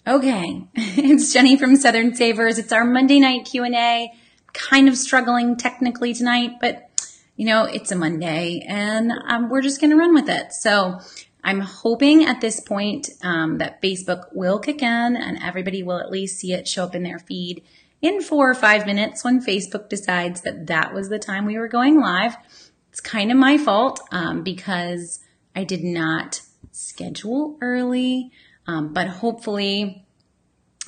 Okay, it's Jenny from Southern Savers. It's our Monday night Q&A. Kind of struggling technically tonight, but you know, it's a Monday and we're just going to run with it. So I'm hoping at this point that Facebook will kick in and everybody will at least see it show up in their feed in 4 or 5 minutes when Facebook decides that that was the time we were going live. It's kind of my fault because I did not schedule early. But hopefully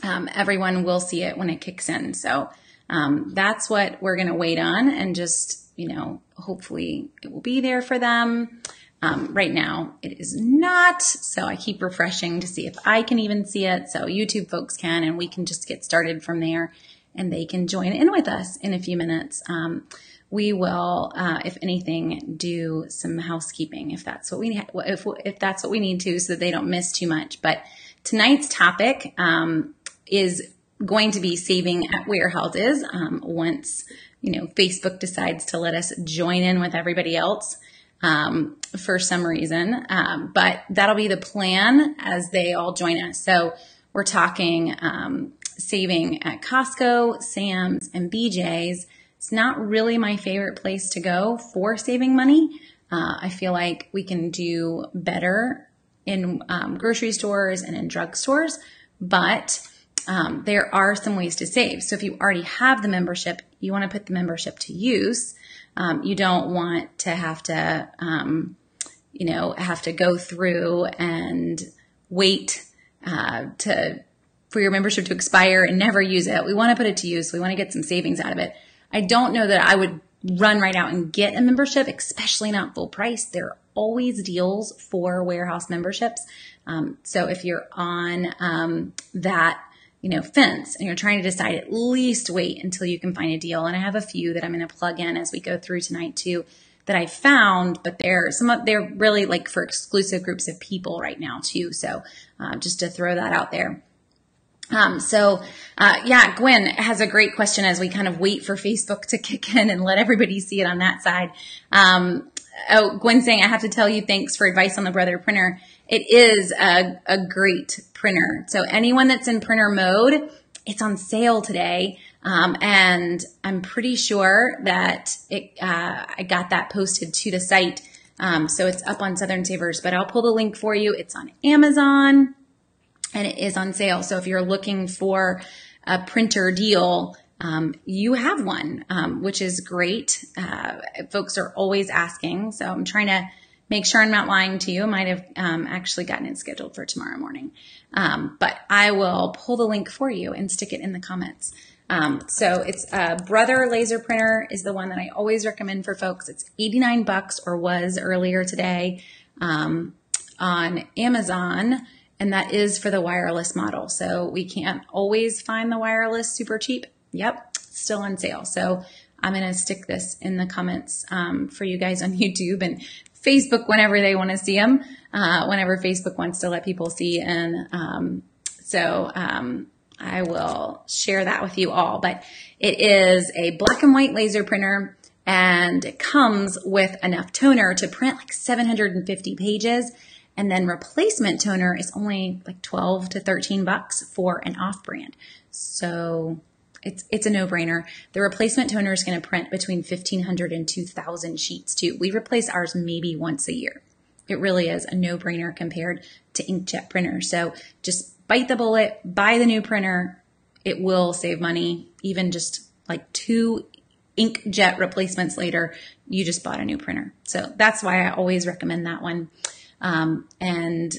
everyone will see it when it kicks in. So that's what we're going to wait on and just, you know, hopefully it will be there for them. Right now it is not. So I keep refreshing to see if I can even see it. So YouTube folks can, and we can just get started from there and they can join in with us in a few minutes. We will, if anything, do some housekeeping if that's what we if that's what we need to, so that they don't miss too much. But tonight's topic is going to be saving at warehouses once Facebook decides to let us join in with everybody else for some reason. But that'll be the plan as they all join us. So we're talking saving at Costco, Sam's, and BJ's. It's not really my favorite place to go for saving money. I feel like we can do better in grocery stores and in drugstores, but there are some ways to save. So if you already have the membership, you want to put the membership to use. You don't want to have to, go through and wait for your membership to expire and never use it. We want to put it to use. We want to get some savings out of it. I don't know that I would run right out and get a membership, especially not full price. There are always deals for warehouse memberships. So if you're on that, fence and you're trying to decide, at least wait until you can find a deal. And I have a few that I'm going to plug in as we go through tonight too that I found, but they're really like for exclusive groups of people right now too. So just to throw that out there. Gwen has a great question as we kind of wait for Facebook to kick in and let everybody see it on that side. Gwen saying, I have to tell you, thanks for advice on the Brother printer. It is a great printer. So anyone that's in printer mode, it's on sale today. And I'm pretty sure that I got that posted to the site. So it's up on Southern Savers, but I'll pull the link for you. It's on Amazon. And it is on sale. So if you're looking for a printer deal, you have one, which is great. Folks are always asking. So I'm trying to make sure I'm not lying to you. I might have actually gotten it scheduled for tomorrow morning. But I will pull the link for you and stick it in the comments. So it's Brother laser printer is the one that I always recommend for folks. It's $89 or was earlier today on Amazon. And that is for the wireless model. So we can't always find the wireless super cheap. Yep, still on sale. So I'm going to stick this in the comments for you guys on YouTube and Facebook whenever they want to see them, whenever Facebook wants to let people see. And I will share that with you all. But it is a black and white laser printer, and it comes with enough toner to print like 750 pages. And then replacement toner is only like $12 to $13 for an off-brand. So it's a no-brainer. The replacement toner is going to print between 1,500 and 2,000 sheets too. We replace ours maybe once a year. It really is a no-brainer compared to inkjet printers. So just bite the bullet, buy the new printer. It will save money. Even just like 2 inkjet replacements later, you just bought a new printer. So that's why I always recommend that one. And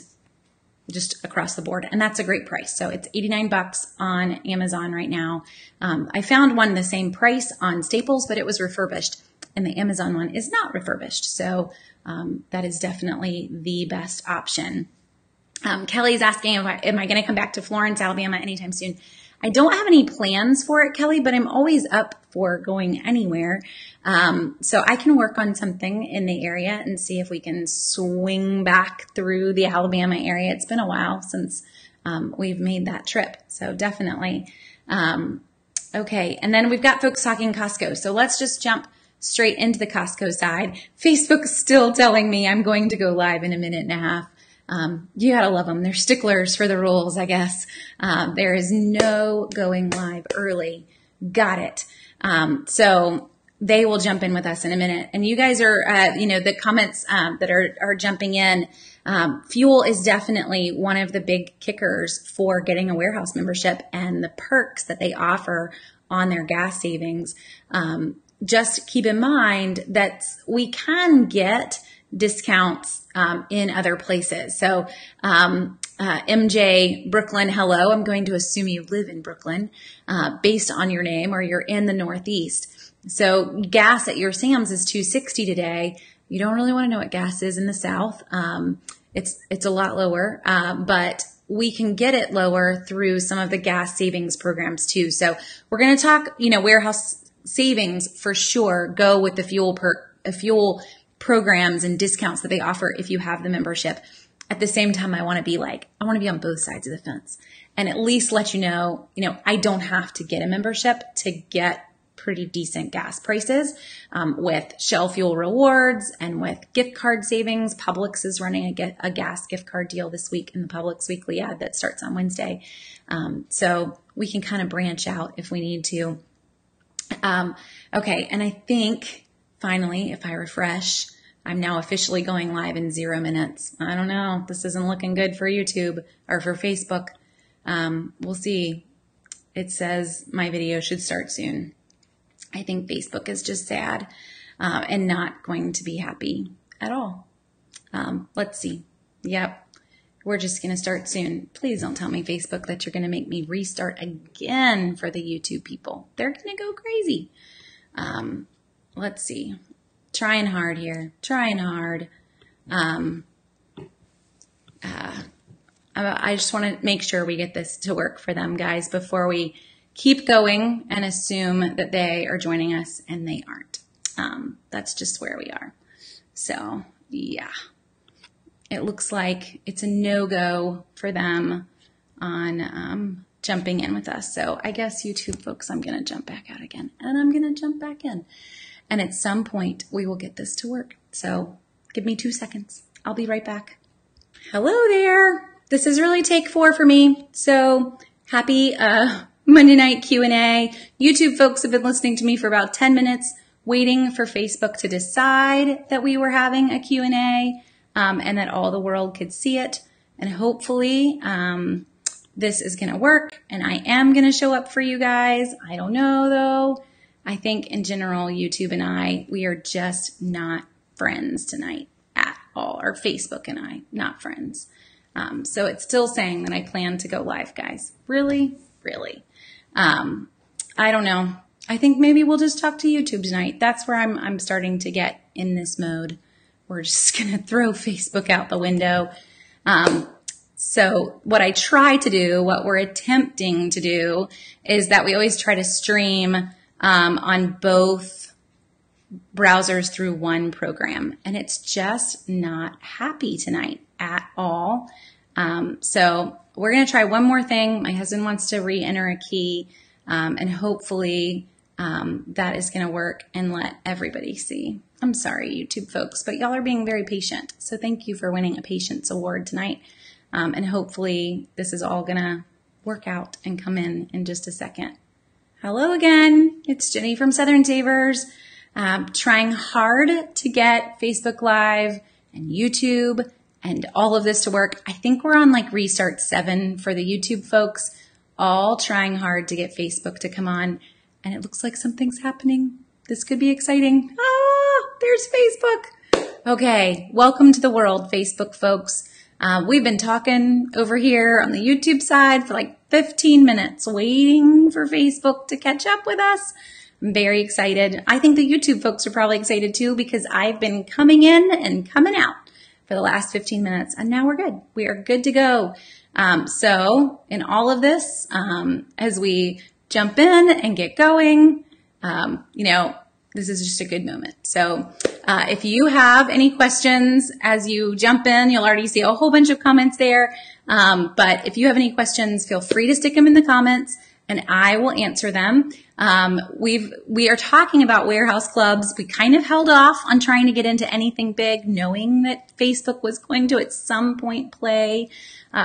just across the board. And that's a great price. So it's $89 on Amazon right now. I found one the same price on Staples, but it was refurbished, and the Amazon one is not refurbished. So that is definitely the best option. Kelly's asking, am I going to come back to Florence, Alabama anytime soon? I don't have any plans for it, Kelly, but I'm always up for going anywhere. So I can work on something in the area and see if we can swing back through the Alabama area. It's been a while since we've made that trip. So definitely. Okay. And then we've got folks talking Costco. So let's just jump straight into the Costco side. Facebook's still telling me I'm going to go live in a minute and a half. You gotta love them. They're sticklers for the rules, I guess. There is no going live early. Got it. So they will jump in with us in a minute. And you guys are, the comments that are jumping in. Fuel is definitely one of the big kickers for getting a warehouse membership and the perks that they offer on their gas savings. Just keep in mind that we can get discounts in other places. So MJ Brooklyn, hello. I'm going to assume you live in Brooklyn based on your name, or you're in the Northeast. So gas at your Sam's is $2.60 today. You don't really want to know what gas is in the South. It's a lot lower, but we can get it lower through some of the gas savings programs too. So we're going to talk, warehouse savings for sure. Go with the fuel programs and discounts that they offer if you have the membership. At the same time, I want to be on both sides of the fence and at least let you know, I don't have to get a membership to get pretty decent gas prices with Shell Fuel Rewards and with gift card savings. Publix is running a gas gift card deal this week in the Publix weekly ad that starts on Wednesday. So we can kind of branch out if we need to. Okay. And I think finally, if I refresh, I'm now officially going live in 0 minutes. I don't know. This isn't looking good for YouTube or for Facebook. We'll see. It says my video should start soon. I think Facebook is just sad and not going to be happy at all. Let's see. Yep. We're just going to start soon. Please don't tell me, Facebook, that you're going to make me restart again for the YouTube people. They're going to go crazy. Let's see. Trying hard here. Trying hard. I just want to make sure we get this to work for them, guys, before we keep going and assume that they are joining us, and they aren't. That's just where we are. So, yeah. It looks like it's a no-go for them on jumping in with us. So I guess YouTube folks, I'm going to jump back out again, and I'm going to jump back in. And at some point, we will get this to work. So give me 2 seconds. I'll be right back. Hello there. This is really take 4 for me. So happy Monday night Q&A. YouTube folks have been listening to me for about 10 minutes, waiting for Facebook to decide that we were having a Q&A and that all the world could see it. And hopefully this is going to work, and I am going to show up for you guys. I don't know, though. I think in general, YouTube and we are just not friends tonight at all, or Facebook and I, not friends. So it's still saying that I plan to go live, guys. Really? Really? I don't know. I think maybe we'll just talk to YouTube tonight. That's where I'm starting to get in this mode. We're just going to throw Facebook out the window. So what I try to do, what we're attempting to do, is that we always try to stream on both browsers through one program, and it's just not happy tonight at all. So we're going to try one more thing. My husband wants to re-enter a key, and hopefully that is going to work and let everybody see. I'm sorry, YouTube folks, but y'all are being very patient. So thank you for winning a patience award tonight. And hopefully this is all going to work out and come in just a second. Hello again. It's Jenny from Southern Savers, trying hard to get Facebook Live and YouTube and all of this to work. I think we're on like restart 7 for the YouTube folks, all trying hard to get Facebook to come on. And it looks like something's happening. This could be exciting. Ah, there's Facebook. Okay, welcome to the world, Facebook folks. We've been talking over here on the YouTube side for like 15 minutes, waiting for Facebook to catch up with us. I'm very excited. I think the YouTube folks are probably excited too, because I've been coming in and coming out for the last 15 minutes, and now we're good. We are good to go. So in all of this, as we jump in and get going, this is just a good moment. So if you have any questions as you jump in, you'll already see a whole bunch of comments there. But if you have any questions, feel free to stick them in the comments. and I will answer them. We are talking about warehouse clubs. We kind of held off on trying to get into anything big, knowing that Facebook was going to at some point play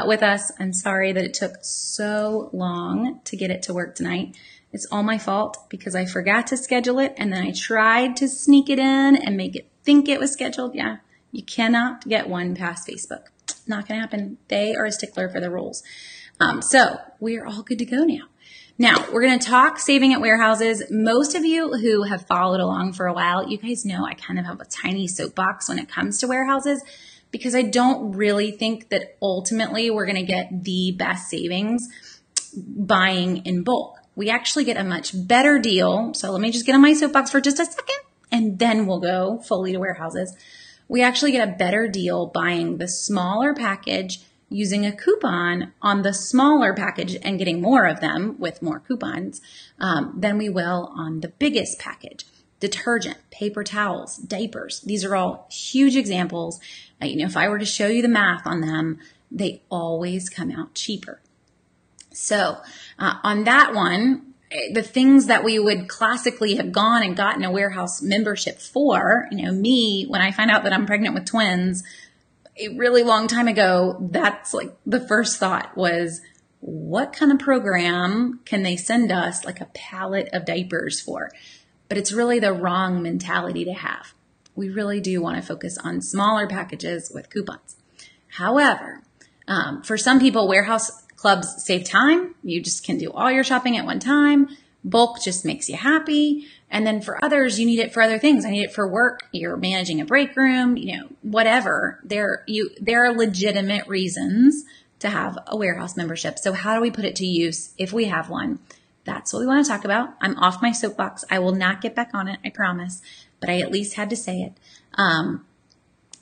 with us. I'm sorry that it took so long to get it to work tonight. It's all my fault because I forgot to schedule it, and then I tried to sneak it in and make it think it was scheduled. Yeah, you cannot get one past Facebook. Not going to happen. They are a stickler for the rules. So we're all good to go now. Now, we're going to talk saving at warehouses. Most of you who have followed along for a while, you guys know I kind of have a tiny soapbox when it comes to warehouses because I don't really think that ultimately we're going to get the best savings buying in bulk. We actually get a much better deal. So let me just get on my soapbox for just a second, and then we'll go fully to warehouses. We actually get a better deal buying the smaller package using a coupon on the smaller package and getting more of them with more coupons than we will on the biggest package. Detergent, paper towels, diapers. These are all huge examples. If I were to show you the math on them, they always come out cheaper. So on that one, the things that we would classically have gone and gotten a warehouse membership for, me, when I find out that I'm pregnant with twins, a really long time ago, that's like the first thought was, what kind of program can they send us like a pallet of diapers for? But it's really the wrong mentality to have. We really do want to focus on smaller packages with coupons. However, for some people, warehouse clubs save time. You just can do all your shopping at one time. Bulk just makes you happy. And then for others, you need it for other things. I need it for work. You're managing a break room, whatever. There are legitimate reasons to have a warehouse membership. So how do we put it to use if we have one? That's what we want to talk about. I'm off my soapbox. I will not get back on it, I promise. But I at least had to say it.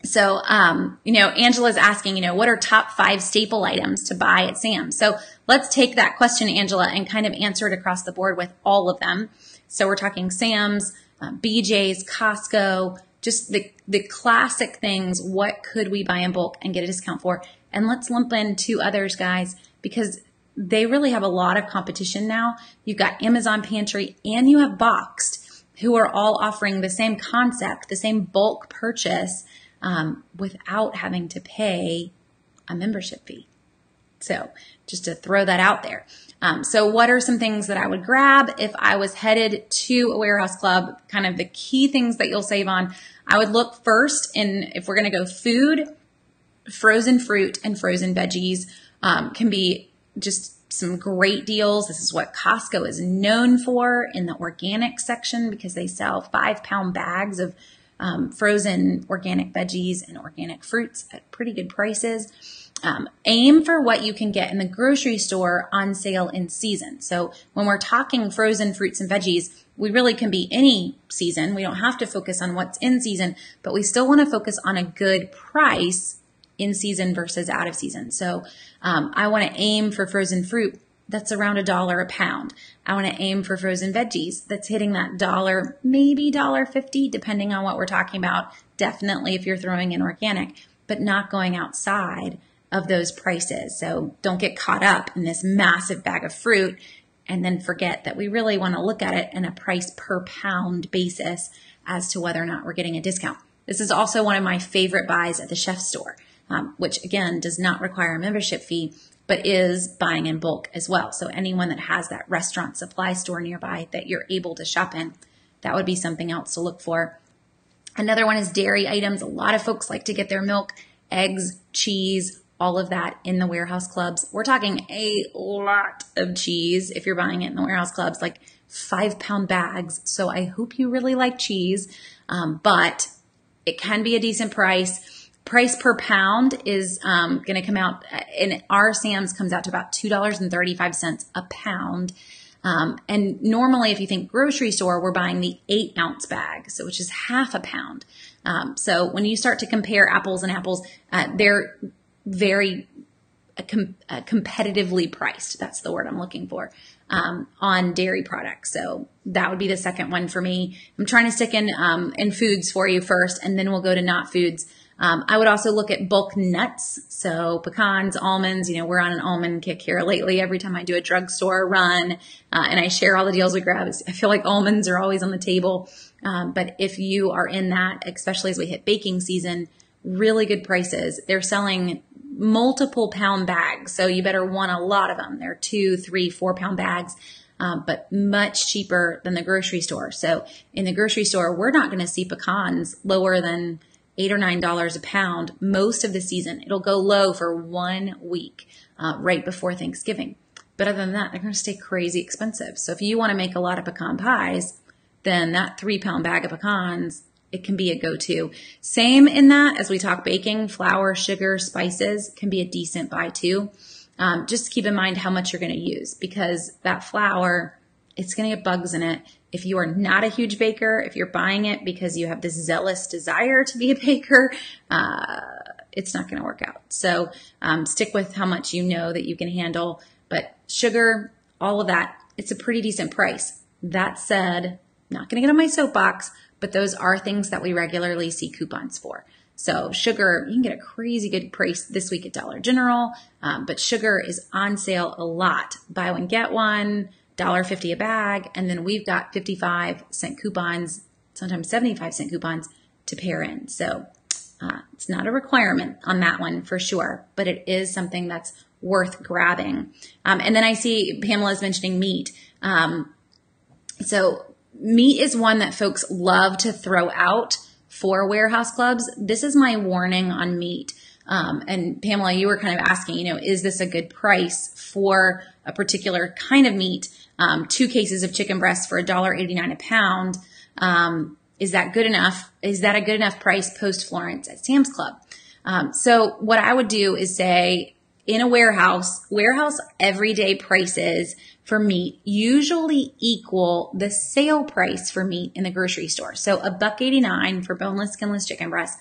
Angela's asking, what are top 5 staple items to buy at Sam's? So let's take that question, Angela, and kind of answer it across the board with all of them. So we're talking Sam's, BJ's, Costco, just the classic things. What could we buy in bulk and get a discount for? And let's lump in 2 others, guys, because they really have a lot of competition now. You've got Amazon Pantry and you have Boxed, who are all offering the same concept, the same bulk purchase, without having to pay a membership fee. So just to throw that out there. So what are some things that I would grab if I was headed to a warehouse club? Kind of the key things that you'll save on. I would look first if we're going to go food, frozen fruit and frozen veggies can be just some great deals. This is what Costco is known for in the organic section because they sell 5-pound bags of frozen organic veggies and organic fruits at pretty good prices. Aim for what you can get in the grocery store on sale in season. So when we're talking frozen fruits and veggies, we really can be any season. We don't have to focus on what's in season, but we still want to focus on a good price in season versus out of season. So I want to aim for frozen fruit that's around $1 a pound. I want to aim for frozen veggies that's hitting that $1, maybe $1.50, depending on what we're talking about. Definitely if you're throwing in organic, but not going outside of those prices. So don't get caught up in this massive bag of fruit and then forget that we really want to look at it in a price per pound basis as to whether or not we're getting a discount. This is also one of my favorite buys at the chef store, which again does not require a membership fee, but is buying in bulk as well. So anyone that has that restaurant supply store nearby that you're able to shop in, that would be something else to look for. Another one is dairy items. A lot of folks like to get their milk, eggs, cheese, all of that in the warehouse clubs. We're talking a lot of cheese if you're buying it in the warehouse clubs, like 5-pound bags. So I hope you really like cheese, but it can be a decent price. Price per pound is going to come out in our Sam's comes out to about $2.35 a pound. And normally, if you think grocery store, we're buying the 8-ounce bag, so which is half a pound. So when you start to compare apples and apples, they're very competitively priced. That's the word I'm looking for on dairy products. So that would be the second one for me. I'm trying to stick in foods for you first, and then we'll go to not foods. I would also look at bulk nuts. So pecans, almonds, we're on an almond kick here lately. Every time I do a drugstore run and I share all the deals we grab, I feel like almonds are always on the table. But if you are in that, especially as we hit baking season, really good prices. They're selling multiple pound bags. So you better want a lot of them. They're 2, 3, 4 pound bags. But much cheaper than the grocery store. So in the grocery store, we're not going to see pecans lower than $8 or $9 a pound most of the season. It'll go low for 1 week right before Thanksgiving. But other than that, they're going to stay crazy expensive. So if you want to make a lot of pecan pies, then that 3-pound bag of pecans, it can be a go-to. Same in that as we talk baking, flour, sugar, spices can be a decent buy too. Just keep in mind how much you're going to use, because that flour, it's going to get bugs in it. If you are not a huge baker, if you're buying it because you have this zealous desire to be a baker, it's not going to work out. So stick with how much you know that you can handle. But sugar, all of that, it's a pretty decent price. That said, not going to get on my soapbox, but those are things that we regularly see coupons for. So sugar, you can get a crazy good price this week at Dollar General, but sugar is on sale a lot. Buy one, get one, $1.50 a bag, and then we've got 55-cent coupons, sometimes 75-cent coupons to pair in. So it's not a requirement on that one for sure, but it is something that's worth grabbing. And then I see Pamela's mentioning meat. So meat is one that folks love to throw out for warehouse clubs. This is my warning on meat. And Pamela, you were kind of asking, is this a good price for a particular kind of meat? 2 cases of chicken breast for $1.89 a pound. Is that good enough? Is that a good enough price post Florence at Sam's Club? So what I would do is say in a warehouse everyday prices for meat usually equal the sale price for meat in the grocery store. So $1.89 for boneless, skinless chicken breast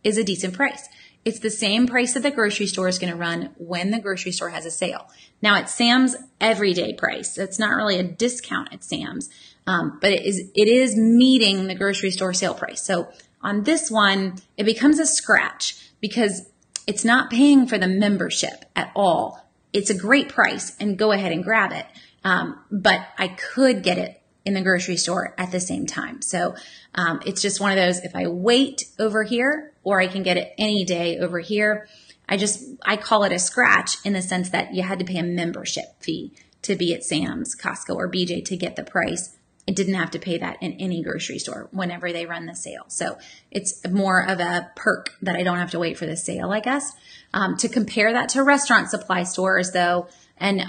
is a decent price. It's the same price that the grocery store is going to run when the grocery store has a sale. Now at Sam's everyday price, it's not really a discount at Sam's, but it is meeting the grocery store sale price. So on this one, it becomes a scratch because it's not paying for the membership at all. It's a great price and go ahead and grab it. But I could get it in the grocery store at the same time. So it's just one of those, if I wait over here or I can get it any day over here, I call it a scratch in the sense that you had to pay a membership fee to be at Sam's, Costco, or BJ to get the price. I didn't have to pay that in any grocery store whenever they run the sale. So it's more of a perk that I don't have to wait for the sale, I guess. To compare that to restaurant supply stores though, and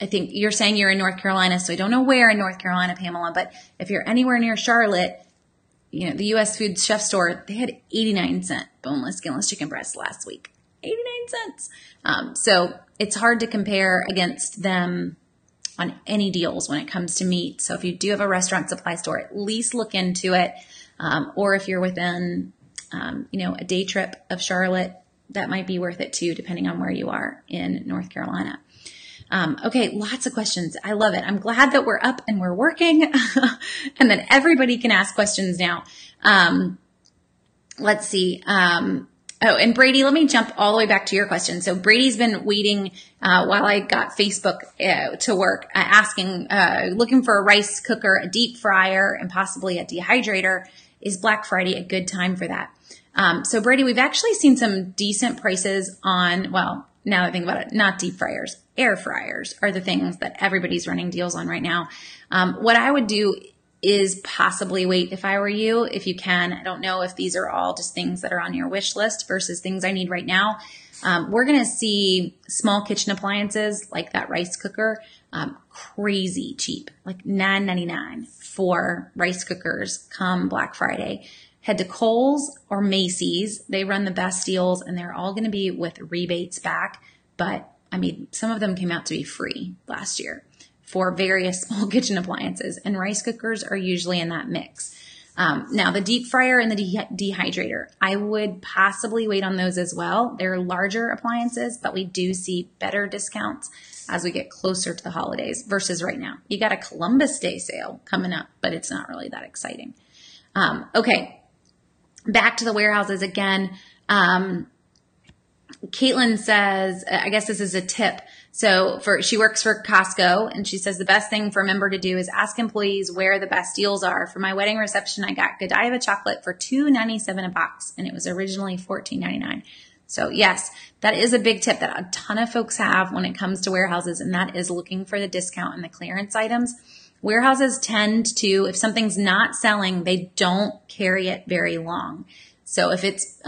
I think you're saying you're in North Carolina, so I don't know where in North Carolina, Pamela, but if you're anywhere near Charlotte, the U.S. Food Chef store, they had 89-cent boneless, skinless chicken breast last week. 89 cents. So it's hard to compare against them on any deals when it comes to meat. So if you do have a restaurant supply store, at least look into it. Or if you're within, a day trip of Charlotte, that might be worth it too, depending on where you are in North Carolina. Okay, lots of questions. I love it. I'm glad that we're up and we're working and that everybody can ask questions now. Let's see. And Brady, let me jump all the way back to your question. So Brady's been waiting while I got Facebook to work, looking for a rice cooker, a deep fryer, and possibly a dehydrator. Is Black Friday a good time for that? So Brady, we've actually seen some decent prices on, well, now that I think about it, not deep fryers, air fryers are the things that everybody's running deals on right now. What I would do is possibly wait if I were you, if you can. I don't know if these are all just things that are on your wish list versus things I need right now. We're going to see small kitchen appliances like that rice cooker, crazy cheap, like $9.99 for rice cookers come Black Friday. Head to Kohl's or Macy's. They run the best deals and they're all going to be with rebates back. But I mean, some of them came out to be free last year for various small kitchen appliances, and rice cookers are usually in that mix. Now the deep fryer and the dehydrator, I would possibly wait on those as well. They're larger appliances, but we do see better discounts as we get closer to the holidays versus right now. You got a Columbus Day sale coming up, but it's not really that exciting. Okay. back to the warehouses again. Caitlin says, I guess this is a tip. So she works for Costco, and she says the best thing for a member to do is ask employees where the best deals are. For my wedding reception, I got Godiva chocolate for $2.97 a box, and it was originally $14.99. So yes, that is a big tip that a ton of folks have when it comes to warehouses, and that is looking for the discount and the clearance items. Warehouses tend to, if something's not selling, they don't carry it very long. So if it's,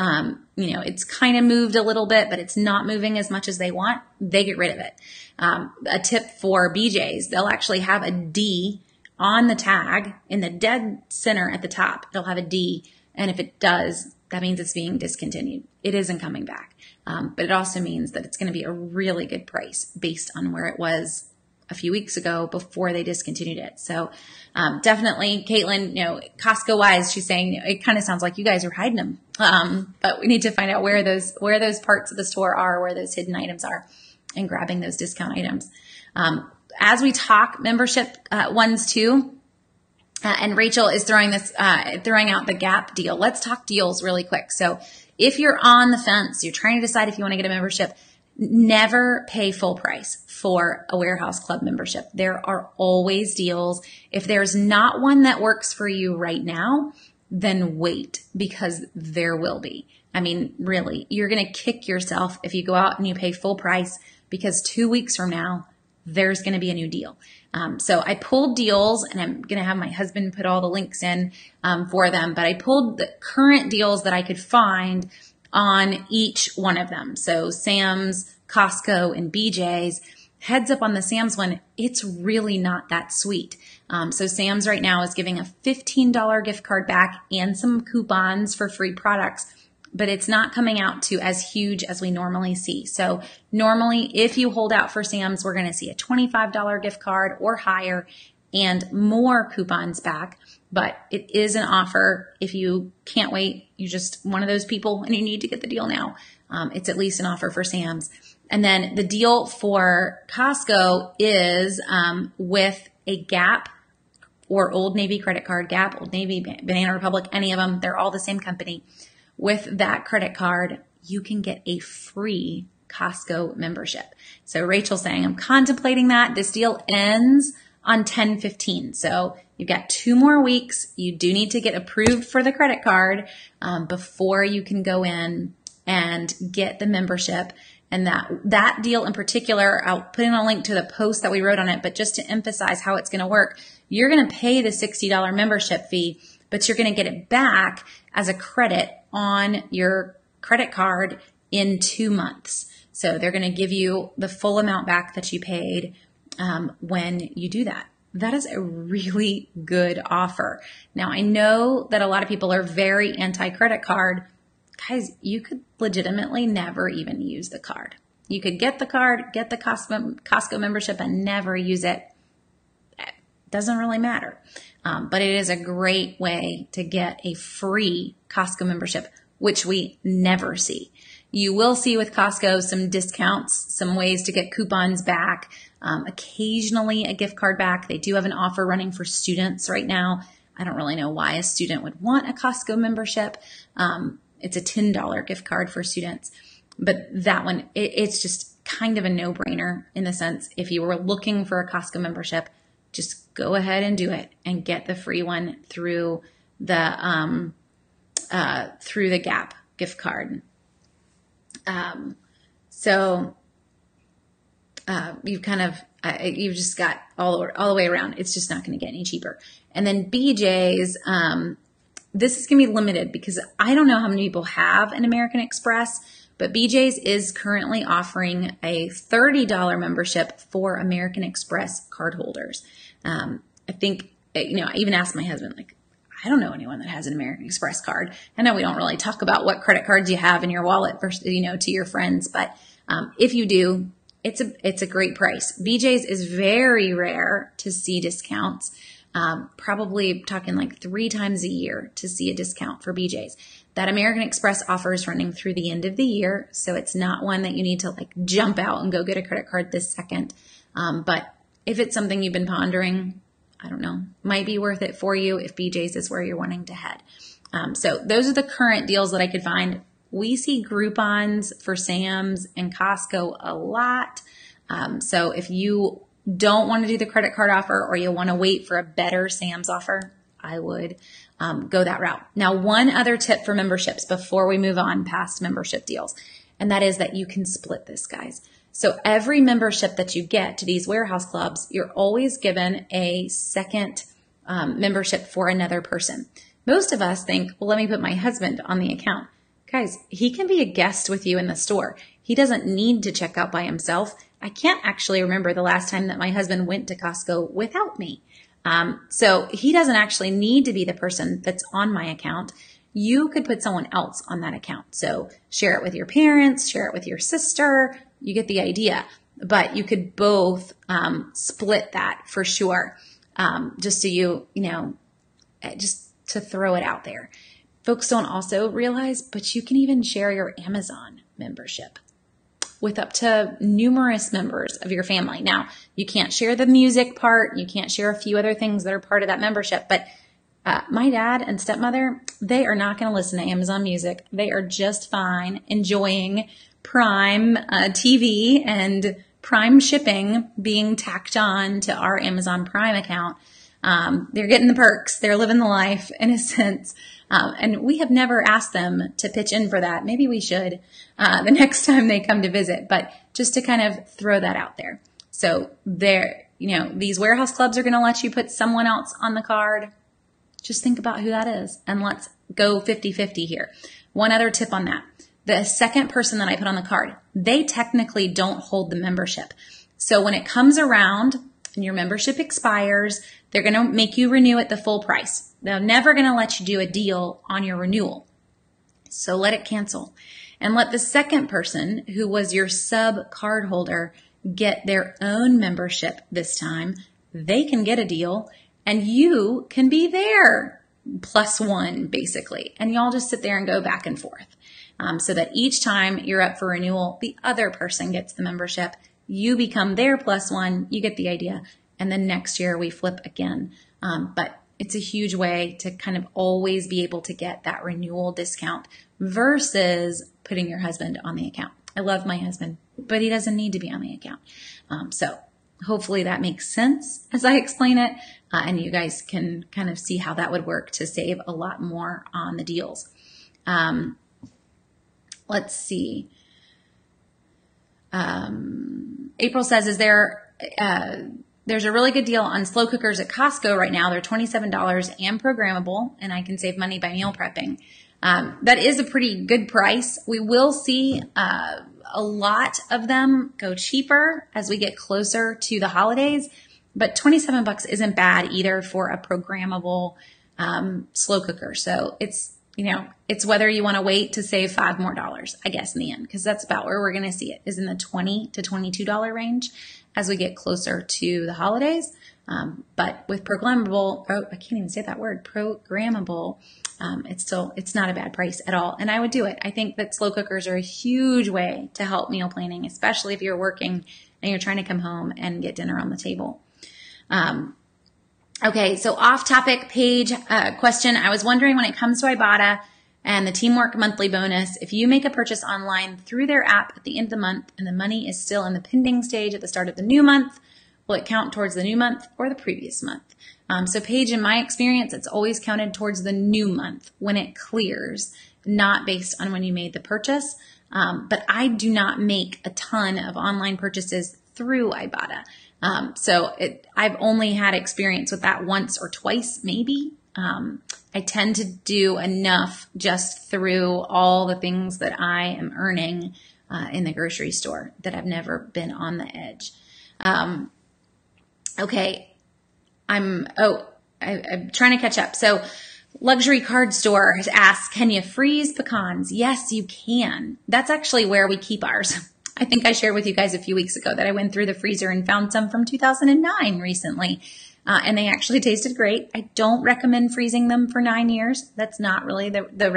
it's kind of moved a little bit, but it's not moving as much as they want, they get rid of it. A tip for BJ's, they'll actually have a D on the tag in the dead center at the top. They'll have a D. And if it does, that means it's being discontinued. It isn't coming back. But it also means that it's going to be a really good price based on where it was a few weeks ago before they discontinued it. So definitely, Caitlin, Costco wise, she's saying it kind of sounds like you guys are hiding them. But we need to find out where those parts of the store are, where those hidden items are, and grabbing those discount items. As we talk membership ones too, and Rachel is throwing out the Gap deal. Let's talk deals really quick. So if you're on the fence, you're trying to decide if you want to get a membership, never pay full price for a warehouse club membership. There are always deals. If there's not one that works for you right now, then wait, because there will be. I mean, really, you're going to kick yourself if you go out and you pay full price, because 2 weeks from now, there's going to be a new deal. So I pulled deals, and I'm going to have my husband put all the links in for them, but I pulled the current deals that I could find on each one of them. So Sam's, Costco, and BJ's. Heads up on the Sam's one, it's really not that sweet. So Sam's right now is giving a $15 gift card back and some coupons for free products, but it's not coming out to as huge as we normally see. So normally, if you hold out for Sam's, we're going to see a $25 gift card or higher and more coupons back. But it is an offer. If you can't wait, you're just one of those people and you need to get the deal now. It's at least an offer for Sam's. And then the deal for Costco is with a Gap or Old Navy credit card. Gap, Old Navy, Banana Republic, any of them. They're all the same company. With that credit card, you can get a free Costco membership. So Rachel's saying, I'm contemplating that. This deal ends on 10/15. So you've got 2 more weeks. You do need to get approved for the credit card before you can go in and get the membership. And that deal in particular, I'll put in a link to the post that we wrote on it, but just to emphasize how it's going to work, you're going to pay the $60 membership fee, but you're going to get it back as a credit on your credit card in 2 months. So they're going to give you the full amount back that you paid when you do that. That is a really good offer. Now, I know that a lot of people are very anti-credit card. Guys, you could legitimately never even use the card. You could get the card, get the Costco membership, and never use it. It doesn't really matter. But it is a great way to get a free Costco membership, which we never see. You will see with Costco some discounts, some ways to get coupons back, occasionally a gift card back. They do have an offer running for students right now. I don't really know why a student would want a Costco membership. It's a $10 gift card for students. But that one, it's just kind of a no-brainer in the sense, if you were looking for a Costco membership, just go ahead and do it and get the free one through the Gap gift card. You've just got all the way around. It's just not going to get any cheaper. And then BJ's, this is going to be limited because I don't know how many people have an American Express, but BJ's is currently offering a $30 membership for American Express cardholders. I think, I even asked my husband, I don't know anyone that has an American Express card. I know we don't really talk about what credit cards you have in your wallet versus, to your friends, but if you do, it's a great price. BJ's is very rare to see discounts. Probably talking 3 times a year to see a discount for BJ's. That American Express offer is running through the end of the year, so it's not one that you need to jump out and go get a credit card this second. But if it's something you've been pondering, I don't know, might be worth it for you if BJ's is where you're wanting to head. So those are the current deals that I could find. We see Groupons for Sam's and Costco a lot. So if you don't want to do the credit card offer or you want to wait for a better Sam's offer, I would go that route. Now, one other tip for memberships before we move on past membership deals, and that is that you can split this, guys. So every membership that you get to these warehouse clubs, you're always given a second membership for another person. Most of us think, well, let me put my husband on the account. Guys, he can be a guest with you in the store. He doesn't need to check out by himself. I can't actually remember the last time that my husband went to Costco without me. So he doesn't actually need to be the person that's on my account. You could put someone else on that account. So share it with your parents, share it with your sister. You get the idea. But you could both split that for sure. Just so just to throw it out there. Folks don't also realize, but you can even share your Amazon membership with up to numerous members of your family. Now, you can't share the music part. You can't share a few other things that are part of that membership. But my dad and stepmother, they are not going to listen to Amazon Music. They are just fine enjoying Prime TV and Prime shipping being tacked on to our Amazon Prime account. They're getting the perks. They're living the life in a sense. And we have never asked them to pitch in for that. Maybe we should the next time they come to visit, but just to kind of throw that out there. So these warehouse clubs are going to let you put someone else on the card. Just think about who that is and let's go 50-50 here. One other tip on that. The second person that I put on the card, they technically don't hold the membership. So when it comes around and your membership expires, they're going to make you renew at the full price. They're never going to let you do a deal on your renewal. So let it cancel and let the second person who was your sub card holder get their own membership this time. They can get a deal and you can be their +1 basically. And y'all just sit there and go back and forth. So that each time you're up for renewal, the other person gets the membership. You become their +1. You get the idea. And then next year we flip again. But it's a huge way to kind of always be able to get that renewal discount versus putting your husband on the account. I love my husband, but he doesn't need to be on the account. So hopefully that makes sense as I explain it. And you guys can kind of see how that would work to save a lot more on the deals. Let's see. April says, there's a really good deal on slow cookers at Costco right now. They're $27 and programmable, and I can save money by meal prepping. That is a pretty good price. We will see a lot of them go cheaper as we get closer to the holidays, but $27 isn't bad either for a programmable slow cooker. So it's whether you want to wait to save $5 more, I guess, in the end, because that's about where we're going to see it is in the $20 to $22 range as we get closer to the holidays. But with programmable, I can't even say that word, programmable, it's not a bad price at all. And I would do it. I think that slow cookers are a huge way to help meal planning, especially if you're working and you're trying to come home and get dinner on the table. Okay, so off topic page question. I was wondering when it comes to Ibotta and the Teamwork monthly bonus, if you make a purchase online through their app at the end of the month and the money is still in the pending stage at the start of the new month, will it count towards the new month or the previous month? So Paige, in my experience, it's always counted towards the new month when it clears, not based on when you made the purchase. But I do not make a ton of online purchases through Ibotta. I've only had experience with that once or twice, maybe. I tend to do enough just through all the things that I am earning in the grocery store that I've never been on the edge. Okay. I'm trying to catch up. So Luxury Card Store has asked, can you freeze pecans? Yes, you can. That's actually where we keep ours. I think I shared with you guys a few weeks ago that I went through the freezer and found some from 2009 recently. And they actually tasted great. I don't recommend freezing them for 9 years. That's not really the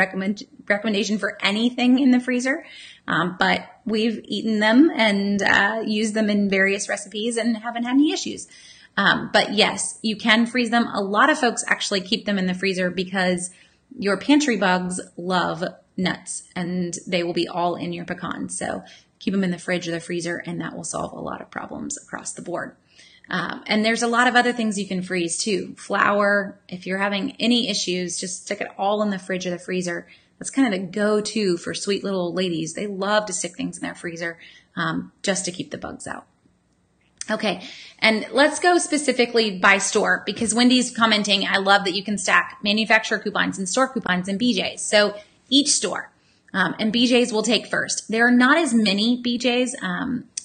recommendation for anything in the freezer. But we've eaten them and used them in various recipes and haven't had any issues. But yes, you can freeze them. A lot of folks actually keep them in the freezer because your pantry bugs love nuts, and they will be all in your pecans. So keep them in the fridge or the freezer, and that will solve a lot of problems across the board. And there's a lot of other things you can freeze too. Flour, if you're having any issues, just stick it all in the fridge or the freezer. That's kind of the go-to for sweet little ladies. They love to stick things in their freezer just to keep the bugs out. Okay, and let's go specifically by store, because Wendy's commenting, I love that you can stack manufacturer coupons and store coupons in BJ's. So each store, and BJ's will take first. There are not as many BJ's.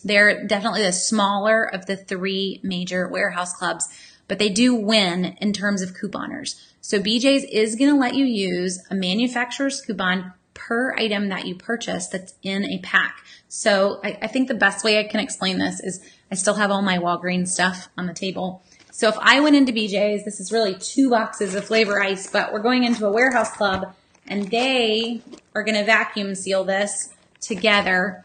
They're definitely the smaller of the three major warehouse clubs, but they do win in terms of couponers. So BJ's is going to let you use a manufacturer's coupon per item that you purchase that's in a pack. So I think the best way I can explain this is I still have all my Walgreens stuff on the table. So if I went into BJ's, this is really 2 boxes of flavor ice, but we're going into a warehouse club and they are going to vacuum seal this together.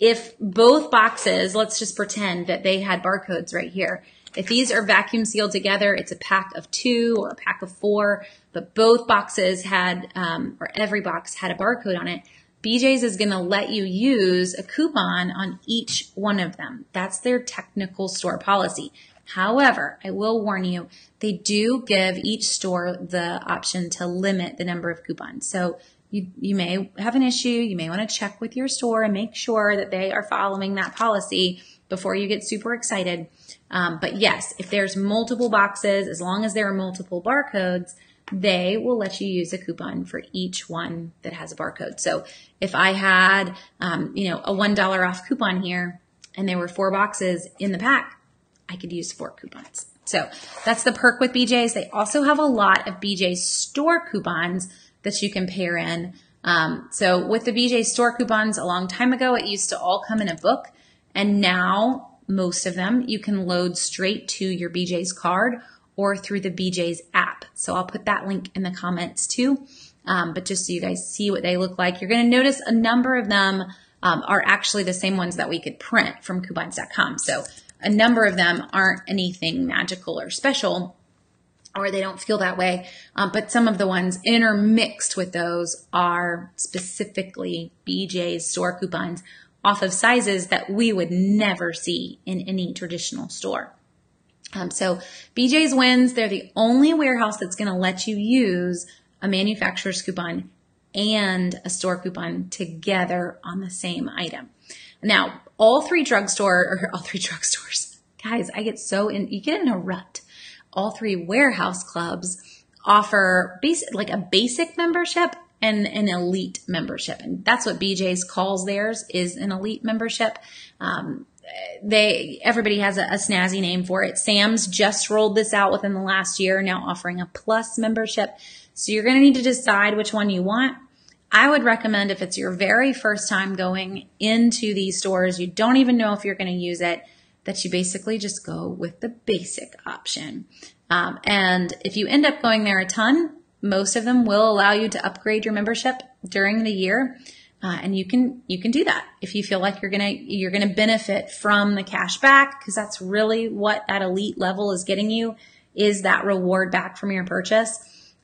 If both boxes, let's just pretend that they had barcodes right here. If these are vacuum sealed together, it's a pack of 2 or a pack of 4, but both boxes had, or every box had a barcode on it. BJ's is going to let you use a coupon on each one of them. That's their technical store policy. However, I will warn you, they do give each store the option to limit the number of coupons. So you may have an issue. You may want to check with your store and make sure that they are following that policy before you get super excited. But yes, if there's multiple boxes, as long as there are multiple barcodes, they will let you use a coupon for each one that has a barcode. So if I had, a $1 off coupon here and there were 4 boxes in the pack, I could use 4 coupons. So that's the perk with BJ's. They also have a lot of BJ's store coupons that you can pair in. So with the BJ's store coupons, a long time ago, it used to all come in a book. And now most of them you can load straight to your BJ's card or through the BJ's app. So I'll put that link in the comments too. But just so you guys see what they look like, you're going to notice a number of them are actually the same ones that we could print from coupons.com. So a number of them aren't anything magical or special, or they don't feel that way. But some of the ones intermixed with those are specifically BJ's store coupons off of sizes that we would never see in any traditional store. So BJ's wins. They're the only warehouse that's going to let you use a manufacturer's coupon and a store coupon together on the same item. Now, all three drugstores, guys, you get in a rut. All 3 warehouse clubs offer a basic membership and an elite membership. And that's what BJ's calls theirs, is an elite membership. Everybody has a snazzy name for it. Sam's just rolled this out within the last year, now offering a plus membership. So you're going to need to decide which one you want. I would recommend, if it's your very first time going into these stores, you don't even know if you're going to use it, that you basically just go with the basic option. And if you end up going there a ton, most of them will allow you to upgrade your membership during the year. And you can do that if you feel like you're gonna benefit from the cash back, because that's really what that elite level is getting you, is that reward back from your purchase.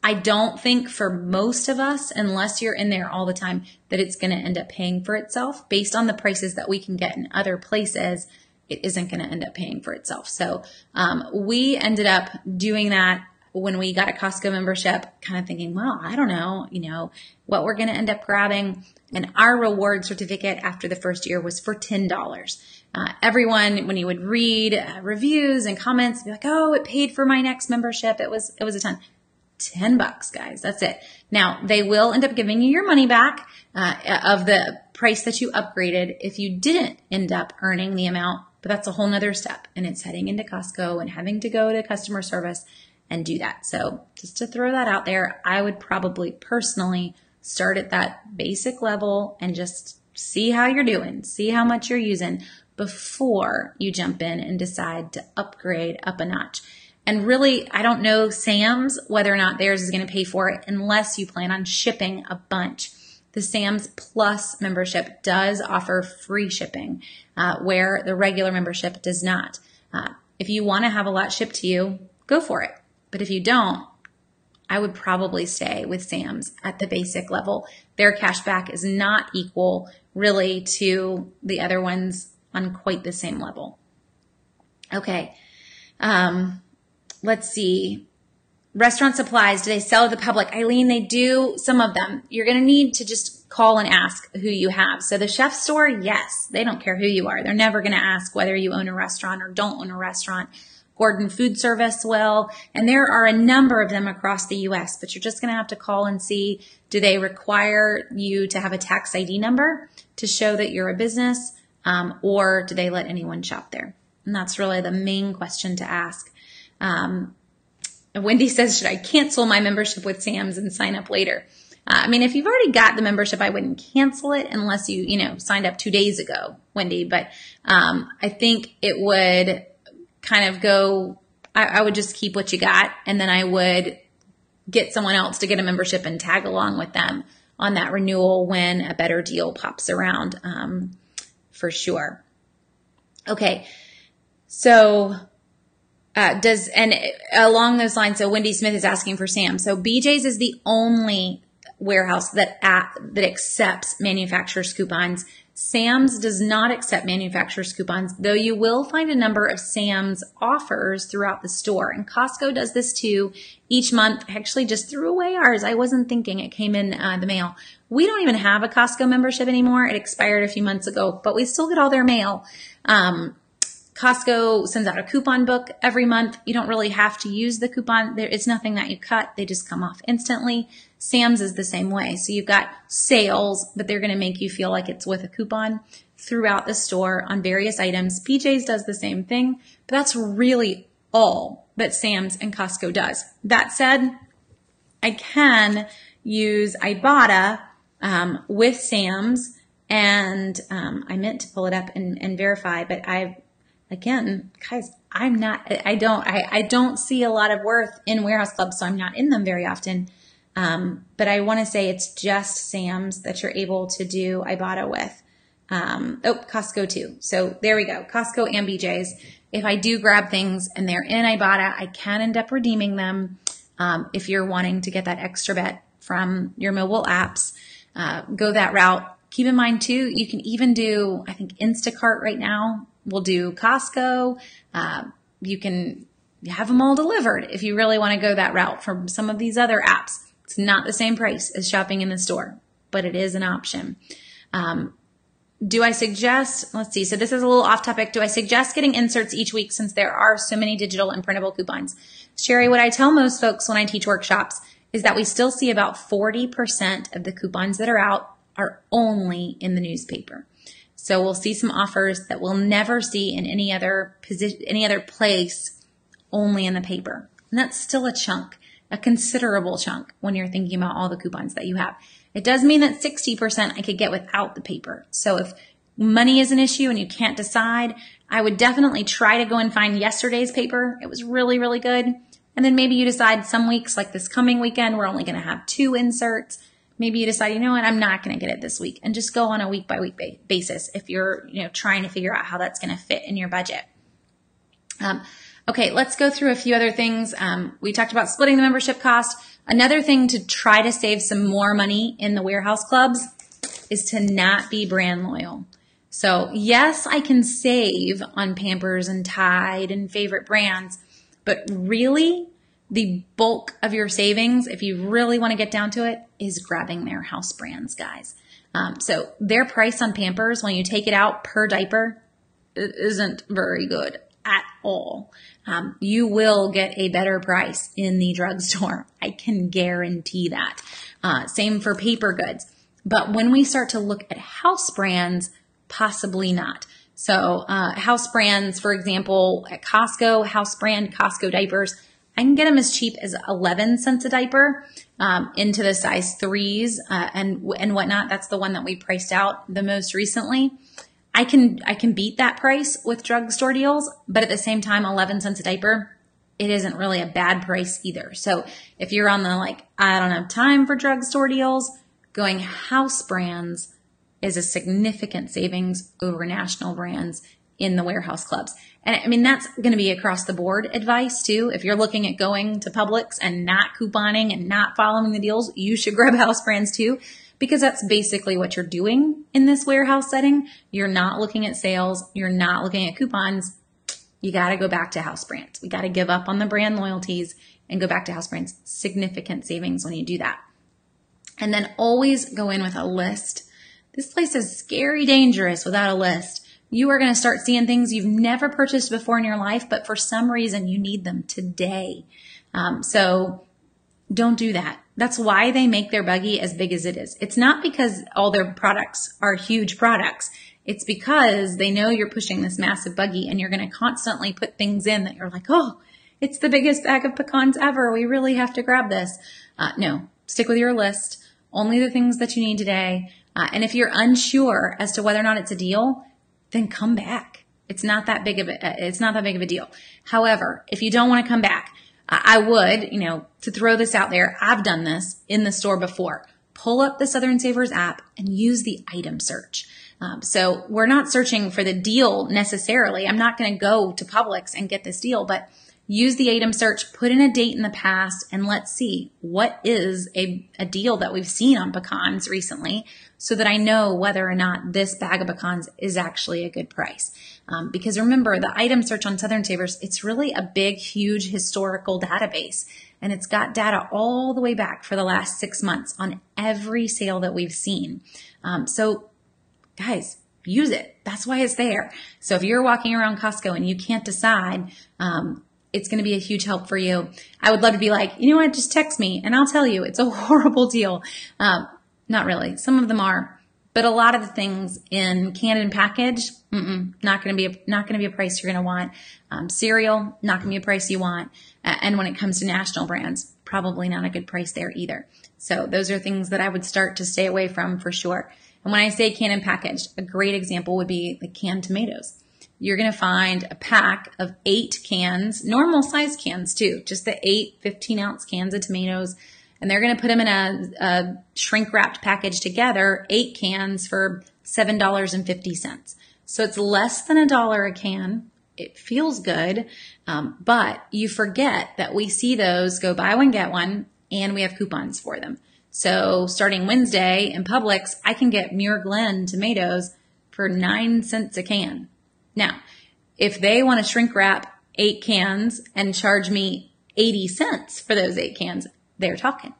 I don't think for most of us, unless you're in there all the time, that it's going to end up paying for itself. Based on the prices that we can get in other places, it isn't going to end up paying for itself. So we ended up doing that when we got a Costco membership, kind of thinking, well, I don't know, what we're going to end up grabbing. And our reward certificate after the first year was for $10. Everyone, when you would read reviews and comments, be like, oh, it paid for my next membership. It was a ton. $10, guys. That's it. Now, they will end up giving you your money back of the price that you upgraded if you didn't end up earning the amount, but that's a whole nother step. And it's heading into Costco and having to go to customer service and do that. So just to throw that out there, I would probably personally start at that basic level and just see how you're doing, see how much you're using before you jump in and decide to upgrade up a notch. And really, I don't know Sam's, whether or not theirs is going to pay for it unless you plan on shipping a bunch. The Sam's Plus membership does offer free shipping, where the regular membership does not. If you want to have a lot shipped to you, go for it. But if you don't, I would probably stay with Sam's at the basic level. Their cash back is not equal really to the other ones on quite the same level. Okay. Let's see. Restaurant supplies, do they sell to the public? Eileen, they do, some of them. You're going to need to just call and ask who you have. So the chef store, yes, they don't care who you are. They're never going to ask whether you own a restaurant or don't own a restaurant. Gordon Food Service will, and there are a number of them across the U.S., but you're just going to have to call and see, do they require you to have a tax ID number to show that you're a business, or do they let anyone shop there? And that's really the main question to ask. Wendy says, should I cancel my membership with Sam's and sign up later? I mean, if you've already got the membership, I wouldn't cancel it unless you signed up 2 days ago, Wendy. But I think it would kind of go, I would just keep what you got, and then I would get someone else to get a membership and tag along with them on that renewal when a better deal pops around, for sure. Okay, so along those lines, so Wendy Smith is asking for Sam. So BJ's is the only warehouse that accepts manufacturer's coupons. Sam's does not accept manufacturer's coupons, though you will find a number of Sam's offers throughout the store. And Costco does this too. Each month, I actually just threw away ours. I wasn't thinking, it came in the mail. We don't even have a Costco membership anymore. It expired a few months ago, but we still get all their mail. Costco sends out a coupon book every month. You don't really have to use the coupon. It's nothing that you cut. They just come off instantly. Sam's is the same way. So you've got sales, but they're going to make you feel like it's with a coupon throughout the store on various items. BJ's does the same thing, but that's really all that Sam's and Costco does. That said, I can use Ibotta with Sam's, and I meant to pull it up and verify, but again, guys, I don't see a lot of worth in warehouse clubs, so I'm not in them very often. But I want to say it's just Sam's that you're able to do Ibotta with. Costco too. So there we go. Costco and BJ's. If I do grab things and they're in Ibotta, I can end up redeeming them. If you're wanting to get that extra bet from your mobile apps, go that route. Keep in mind too, you can even do, I think Instacart right now will do Costco. You can have them all delivered if you really want to go that route from some of these other apps. It's not the same price as shopping in the store, but it is an option. Do I suggest, let's see, so this is a little off topic. Do I suggest getting inserts each week since there are so many digital and printable coupons? Sherry, what I tell most folks when I teach workshops is that we still see about 40% of the coupons that are out are only in the newspaper. So we'll see some offers that we'll never see in any other place, only in the paper. And that's still a chunk, a considerable chunk when you're thinking about all the coupons that you have. It does mean that 60% I could get without the paper. So if money is an issue and you can't decide, I would definitely try to go and find yesterday's paper. It was really, really good. And then maybe you decide some weeks, like this coming weekend, we're only going to have 2 inserts. Maybe you decide, you know what, I'm not going to get it this week, and just go on a week by week basis if you're, trying to figure out how that's going to fit in your budget. Okay, let's go through a few other things. We talked about splitting the membership cost. Another thing to try to save some more money in the warehouse clubs is to not be brand loyal. So yes, I can save on Pampers and Tide and favorite brands, but really the bulk of your savings, if you really want to get down to it, is grabbing their house brands, guys. So their price on Pampers, when you take it out per diaper, it isn't very good at all. You will get a better price in the drugstore. I can guarantee that. Same for paper goods. But when we start to look at house brands, possibly not. So house brands, for example, at Costco, house brand Costco diapers, I can get them as cheap as 11 cents a diaper into the size 3s and whatnot. That's the one that we priced out the most recently. I can beat that price with drugstore deals, but at the same time, 11 cents a diaper, it isn't really a bad price either. So if you're on the I don't have time for drugstore deals, going house brands is a significant savings over national brands in the warehouse clubs. And I mean, that's going to be across the board advice too. If you're looking at going to Publix and not couponing and not following the deals, you should grab house brands too, because that's basically what you're doing in this warehouse setting. You're not looking at sales. You're not looking at coupons. You got to go back to house brands. We got to give up on the brand loyalties and go back to house brands. Significant savings when you do that. And then always go in with a list. This place is scary dangerous without a list. You are going to start seeing things you've never purchased before in your life, but for some reason you need them today. So don't do that. That's why they make their buggy as big as it is. It's not because all their products are huge products. It's because they know you're pushing this massive buggy and you're going to constantly put things in that you're like, oh, it's the biggest bag of pecans ever. We really have to grab this. No, stick with your list. Only the things that you need today. And if you're unsure as to whether or not it's a deal, then come back. It's not that big of a deal. However, if you don't want to come back, I would, to throw this out there, I've done this in the store before. Pull up the Southern Savers app and use the item search. So we're not searching for the deal necessarily. I'm not going to go to Publix and get this deal, but use the item search, put in a date in the past, and let's see what is a deal that we've seen on pecans recently so that I know whether or not this bag of pecans is actually a good price. Because remember, the item search on Southern Savers, it's really a big, huge historical database. And it's got data all the way back for the last 6 months on every sale that we've seen. So guys, use it. That's why it's there. So if you're walking around Costco and you can't decide, it's going to be a huge help for you. I would love to be like, you know what, just text me and I'll tell you it's a horrible deal. Not really. Some of them are, but a lot of the things in canned and packaged, not going to be a price you're going to want. Cereal, not going to be a price you want. And when it comes to national brands, probably not a good price there either. So those are things that I would start to stay away from for sure. And when I say canned and packaged, a great example would be the canned tomatoes. You're going to find a pack of 8 cans, normal size cans too, just the 8 15-ounce cans of tomatoes. And they're going to put them in a shrink wrapped package together, 8 cans for $7.50. So it's less than $1 a can. It feels good. But you forget that we see those go buy one, get one, and we have coupons for them. So starting Wednesday in Publix, I can get Muir Glen tomatoes for 9 cents a can. Now, if they want to shrink wrap 8 cans and charge me 80 cents for those 8 cans, they're talking.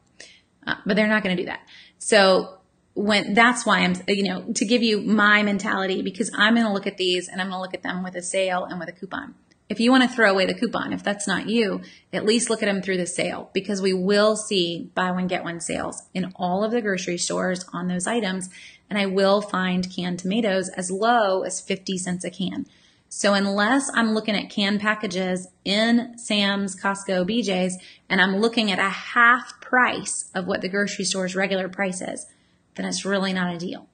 But they're not going to do that. So that's why I'm, to give you my mentality, because I'm going to look at these and I'm going to look at them with a sale and with a coupon. If you want to throw away the coupon, if that's not you, at least look at them through the sale, because we will see buy one, get one sales in all of the grocery stores on those items. And I will find canned tomatoes as low as 50 cents a can. So unless I'm looking at canned packages in Sam's, Costco, BJ's, and I'm looking at a half price of what the grocery store's regular price is, then it's really not a deal.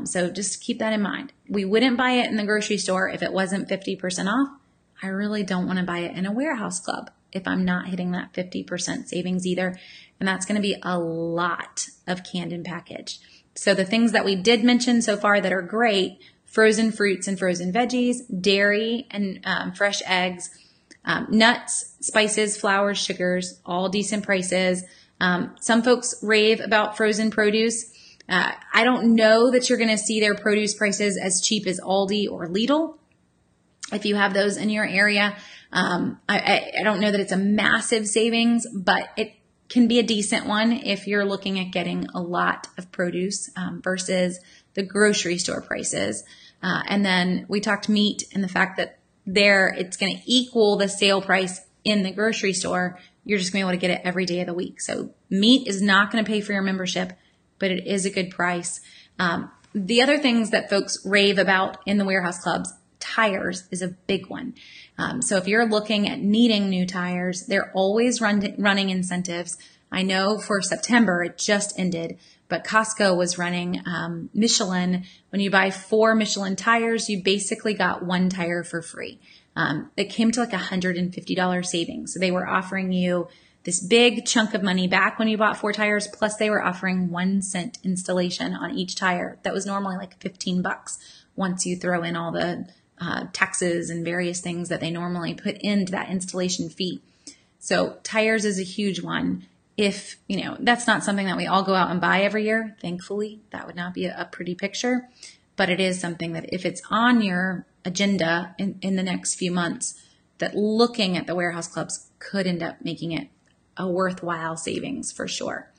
So just keep that in mind. We wouldn't buy it in the grocery store if it wasn't 50% off. I really don't want to buy it in a warehouse club if I'm not hitting that 50% savings either. And that's going to be a lot of canned and packaged. So the things that we did mention so far that are great: frozen fruits and frozen veggies, dairy and fresh eggs, nuts, spices, flours, sugars, all decent prices. Some folks rave about frozen produce. I don't know that you're going to see their produce prices as cheap as Aldi or Lidl. If you have those in your area, I don't know that it's a massive savings, but it can be a decent one if you're looking at getting a lot of produce versus the grocery store prices. And then we talked meat and the fact that it's going to equal the sale price in the grocery store. You're just going to be able to get it every day of the week. So meat is not going to pay for your membership, but it is a good price. The other things that folks rave about in the warehouse clubs, tires is a big one. So if you're looking at needing new tires, they're always running incentives. I know for September, it just ended, but Costco was running Michelin. When you buy 4 Michelin tires, you basically got 1 tire for free. It came to like $150 savings. So they were offering you this big chunk of money back when you bought 4 tires, plus they were offering 1 cent installation on each tire. That was normally like $15 once you throw in all the taxes and various things that they normally put into that installation fee. So tires is a huge one. If, that's not something that we all go out and buy every year, thankfully, that would not be a pretty picture. But it is something that if it's on your agenda in the next few months, that looking at the warehouse clubs could end up making it a worthwhile savings for sure.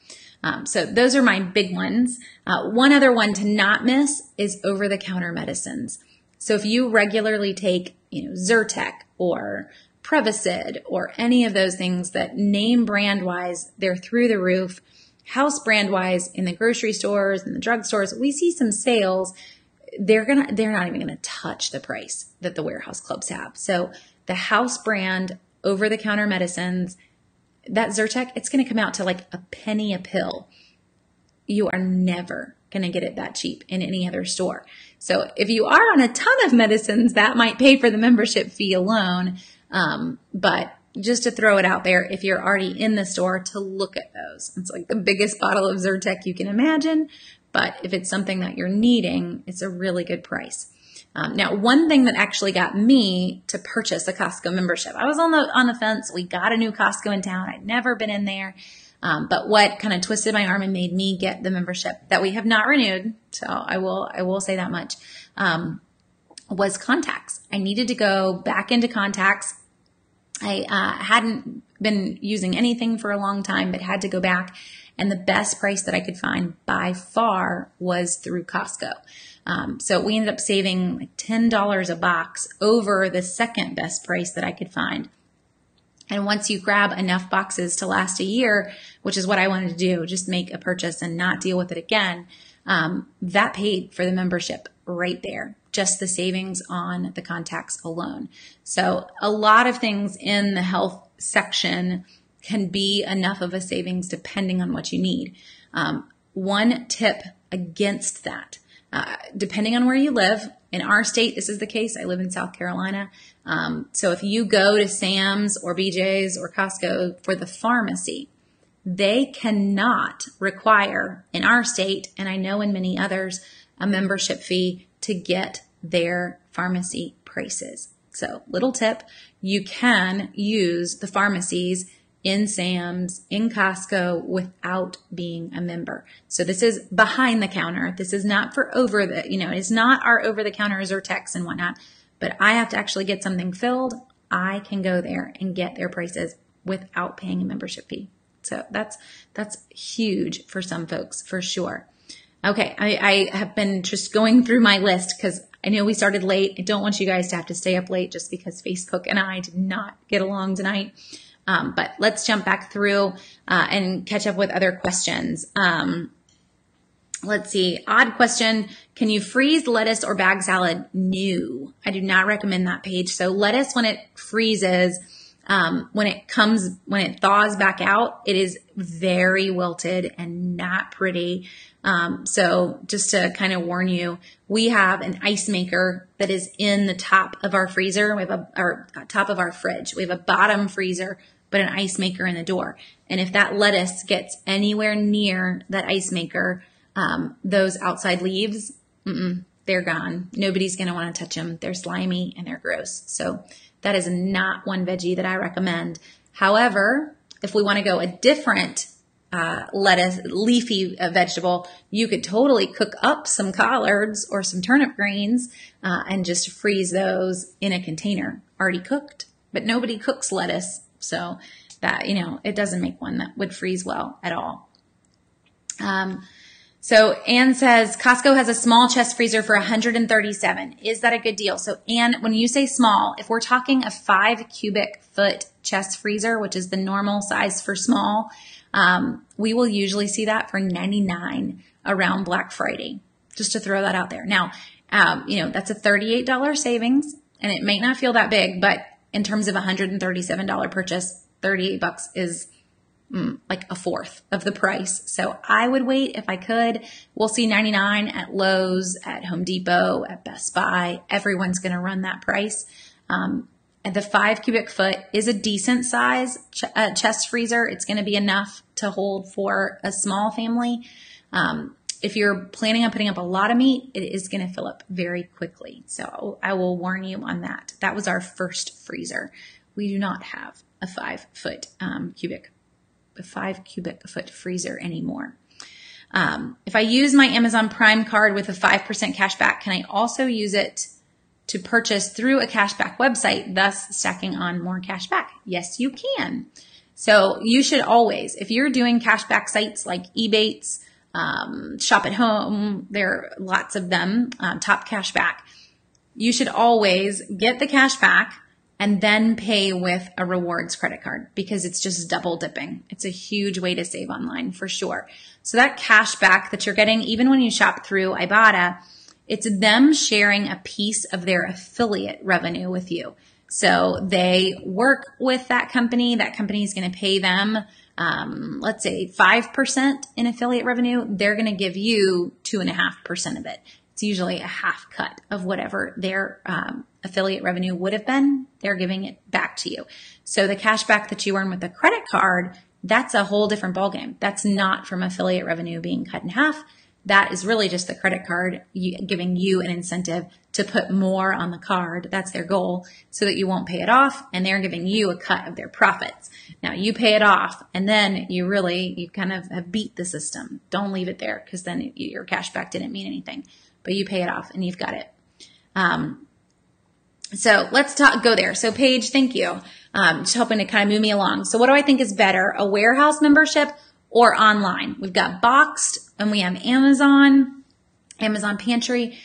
So those are my big ones. One other one to not miss is over-the-counter medicines. So if you regularly take, Zyrtec or Prevacid or any of those things that name brand wise, they're through the roof. House brand wise in the grocery stores and the drugstores, we see some sales. They're not even gonna touch the price that the warehouse clubs have. So the house brand over-the-counter medicines, that Zyrtec, it's gonna come out to like a penny a pill. You are never gonna get it that cheap in any other store. So if you are on a ton of medicines, that might pay for the membership fee alone. But just to throw it out there, if you're already in the store, to look at those. It's like the biggest bottle of Zyrtec you can imagine. But if it's something that you're needing, it's a really good price. Now, one thing that actually got me to purchase a Costco membership, I was on the fence. We got a new Costco in town. I'd never been in there. But what kind of twisted my arm and made me get the membership that we have not renewed, so I will say that much, was contacts. I needed to go back into contacts. I hadn't been using anything for a long time, but had to go back. And the best price that I could find by far was through Costco. So we ended up saving like $10 a box over the second best price that I could find. And once you grab enough boxes to last a year, which is what I wanted to do, just make a purchase and not deal with it again, that paid for the membership right there, just the savings on the contacts alone. So a lot of things in the health section can be enough of a savings depending on what you need. One tip against that, depending on where you live, in our state, this is the case. I live in South Carolina. So if you go to Sam's or BJ's or Costco for the pharmacy, they cannot require in our state, and I know in many others, a membership fee to get their pharmacy prices. So little tip, you can use the pharmacies in Sam's, in Costco without being a member. So this is behind the counter. This is not for it's not our over the counter Zyrtecs and whatnot, but I have to actually get something filled. I can go there and get their prices without paying a membership fee. So that's huge for some folks for sure. Okay. I have been just going through my list because I know we started late. I don't want you guys to have to stay up late just because Facebook and I did not get along tonight. But let's jump back through and catch up with other questions. Let's see. Odd question. Can you freeze lettuce or bag salad? No, I do not recommend that page. So lettuce, when it freezes, when it thaws back out, it is very wilted and not pretty. So just to kind of warn you, we have an ice maker that is in the top of our freezer. We have our top of our fridge. We have a bottom freezer, but an ice maker in the door. And if that lettuce gets anywhere near that ice maker, those outside leaves, they're gone. Nobody's going to want to touch them. They're slimy and they're gross. So that is not one veggie that I recommend. However, if we want to go a different lettuce, leafy vegetable, you could totally cook up some collards or some turnip greens and just freeze those in a container already cooked. But nobody cooks lettuce, so that, it doesn't make one that would freeze well at all. So Anne says, Costco has a small chest freezer for $137. Is that a good deal? So Anne, when you say small, if we're talking a 5 cubic foot chest freezer, which is the normal size for small, we will usually see that for $99 around Black Friday, just to throw that out there. Now, that's a $38 savings, and it may not feel that big, but in terms of $137 purchase, $38 is like a fourth of the price. So I would wait if I could. We'll see $99 at Lowe's, at Home Depot, at Best Buy. Everyone's going to run that price. And the 5 cubic foot is a decent size chest freezer. It's going to be enough to hold for a small family. if you're planning on putting up a lot of meat, it is going to fill up very quickly. So I will warn you on that. That was our first freezer. We do not have a 5 cubic foot freezer anymore. If I use my Amazon Prime card with a 5% cash back, can I also use it to purchase through a cashback website, thus stacking on more cash back? Yes, you can. So you should always, if you're doing cashback sites like Ebates, Shop at Home, there are lots of them, Top Cashback, you should always get the cash back and then pay with a rewards credit card, because it's just double dipping. It's a huge way to save online for sure. So that cash back that you're getting, even when you shop through Ibotta, it's them sharing a piece of their affiliate revenue with you. So they work with that company is going to pay them, let's say 5% in affiliate revenue. They're going to give you 2.5% of it. It's usually a half cut of whatever their affiliate revenue would have been. They're giving it back to you. So the cash back that you earn with a credit card, that's a whole different ballgame. That's not from affiliate revenue being cut in half. That is really just the credit card giving you an incentive to put more on the card. That's their goal, so that you won't pay it off, and they're giving you a cut of their profits. Now you pay it off, and then you kind of have beat the system. Don't leave it there, because then your cash back didn't mean anything. But you pay it off and you've got it. So let's go there. So Paige, thank you. Just hoping to kind of move me along. So what do I think is better, a warehouse membership or online? We've got Boxed and we have Amazon Pantry.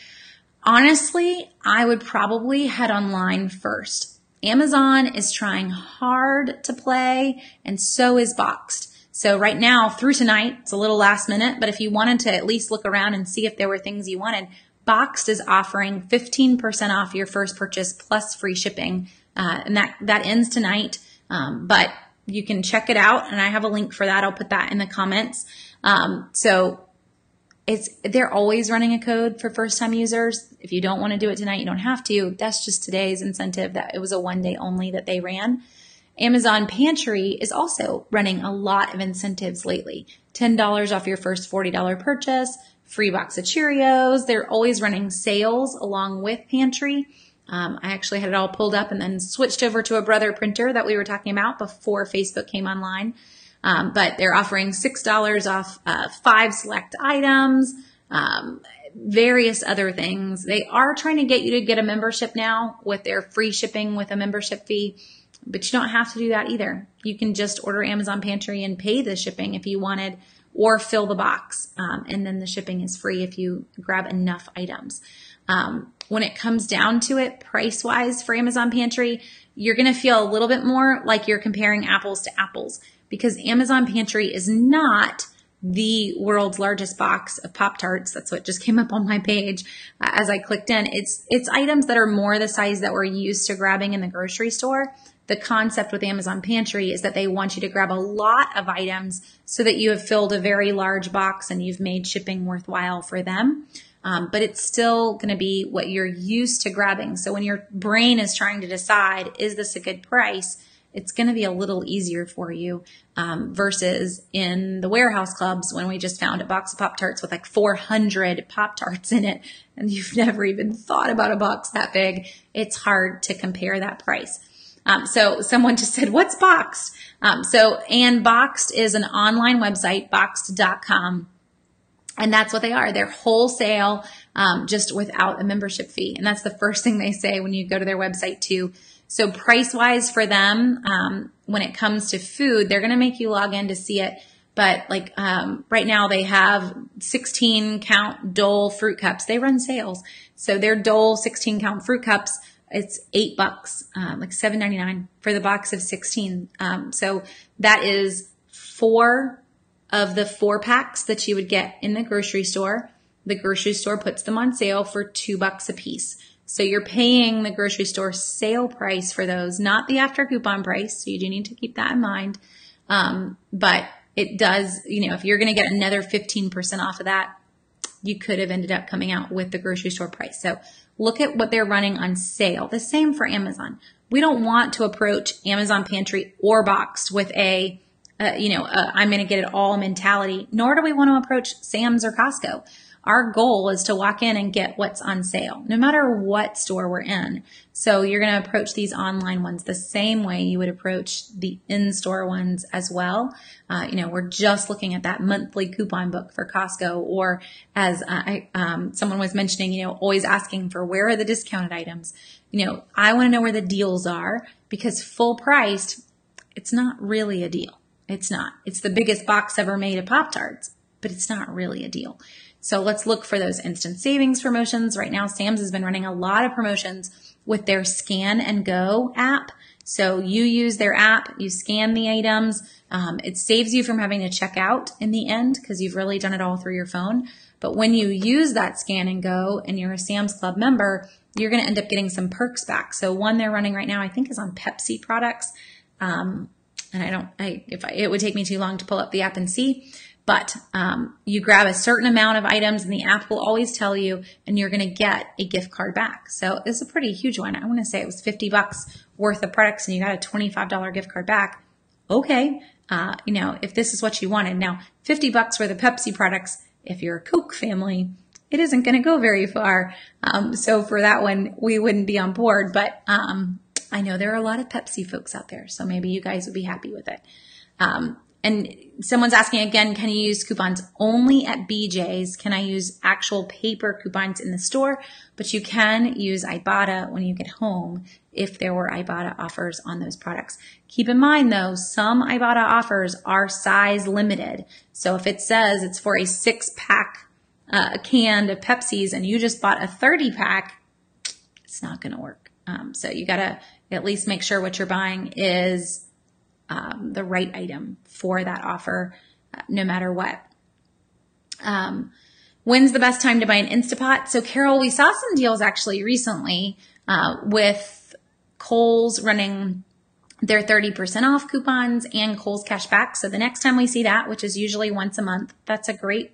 Honestly, I would probably head online first. Amazon is trying hard to play, and so is Boxed. So right now through tonight, it's a little last minute, but if you wanted to at least look around and see if there were things you wanted, Boxed is offering 15% off your first purchase plus free shipping. And that ends tonight. But you can check it out, and I have a link for that. I'll put that in the comments. So they're always running a code for first time users. If you don't want to do it tonight, you don't have to. That's just today's incentive. That it was a 1 day only that they ran. Amazon Pantry is also running a lot of incentives lately. $10 off your first $40 purchase, free box of Cheerios. They're always running sales along with Pantry. I actually had it all pulled up and then switched over to a Brother printer that we were talking about before Facebook came online. But they're offering $6 off 5 select items, various other things. They are trying to get you to get a membership now with their free shipping with a membership fee. But you don't have to do that either. You can just order Amazon Pantry and pay the shipping if you wanted, or fill the box. And then the shipping is free if you grab enough items. When it comes down to it, price-wise for Amazon Pantry, you're going to feel a little bit more like you're comparing apples to apples, because Amazon Pantry is not the world's largest box of Pop-Tarts. That's what just came up on my page as I clicked in. It's items that are more the size that we're used to grabbing in the grocery store. The concept with Amazon Pantry is that they want you to grab a lot of items so that you have filled a very large box and you've made shipping worthwhile for them. But it's still going to be what you're used to grabbing. So when your brain is trying to decide, is this a good price? It's going to be a little easier for you versus in the warehouse clubs when we just found a box of Pop-Tarts with like 400 Pop-Tarts in it and you've never even thought about a box that big. It's hard to compare that price. So someone just said, what's Boxed? And Boxed is an online website, boxed.com. And that's what they are. They're wholesale, just without a membership fee. And that's the first thing they say when you go to their website too. So price-wise for them, when it comes to food, they're going to make you log in to see it. But like right now they have 16-count Dole fruit cups. They run sales. So their Dole 16-count fruit cups, it's $8, like $7.99 for the box of 16. So that is 4 of the 4 packs that you would get in the grocery store. The grocery store puts them on sale for $2 a piece. So you're paying the grocery store sale price for those, not the after coupon price. So you do need to keep that in mind. But it does, if you're going to get another 15% off of that, you could have ended up coming out with the grocery store price. So look at what they're running on sale. The same for Amazon. We don't want to approach Amazon Pantry or Boxed with a I'm going to get it all mentality, nor do we want to approach Sam's or Costco. Our goal is to walk in and get what's on sale, no matter what store we're in. So you're going to approach these online ones the same way you would approach the in-store ones as well. We're just looking at that monthly coupon book for Costco, or as someone was mentioning, always asking for where are the discounted items. I want to know where the deals are, because full priced, it's not really a deal. It's not. It's the biggest box ever made of Pop-Tarts, but it's not really a deal. So let's look for those instant savings promotions. Right now, Sam's has been running a lot of promotions with their Scan and Go app. So you use their app, you scan the items. It saves you from having to check out in the end, because you've really done it all through your phone. But when you use that Scan and Go and you're a Sam's Club member, you're going to end up getting some perks back. So one they're running right now, I think, is on Pepsi products. And it would take me too long to pull up the app and see. But you grab a certain amount of items and the app will always tell you, and you're going to get a gift card back. So it's a pretty huge one. I want to say it was $50 worth of products and you got a $25 gift card back. Okay. If this is what you wanted. Now, $50 for the Pepsi products, if you're a Coke family, it isn't going to go very far. So for that one, we wouldn't be on board. But I know there are a lot of Pepsi folks out there, so maybe you guys would be happy with it. And someone's asking again, can you use coupons only at BJ's? Can I use actual paper coupons in the store? But you can use Ibotta when you get home if there were Ibotta offers on those products. Keep in mind though, some Ibotta offers are size limited. So if it says it's for a 6-pack can of Pepsis and you just bought a 30-pack, it's not going to work. So you got to at least make sure what you're buying is the right item for that offer, no matter what. When's the best time to buy an Instapot? So Carol, we saw some deals actually recently with Kohl's running their 30% off coupons and Kohl's cash back. So the next time we see that, which is usually once a month, that's a great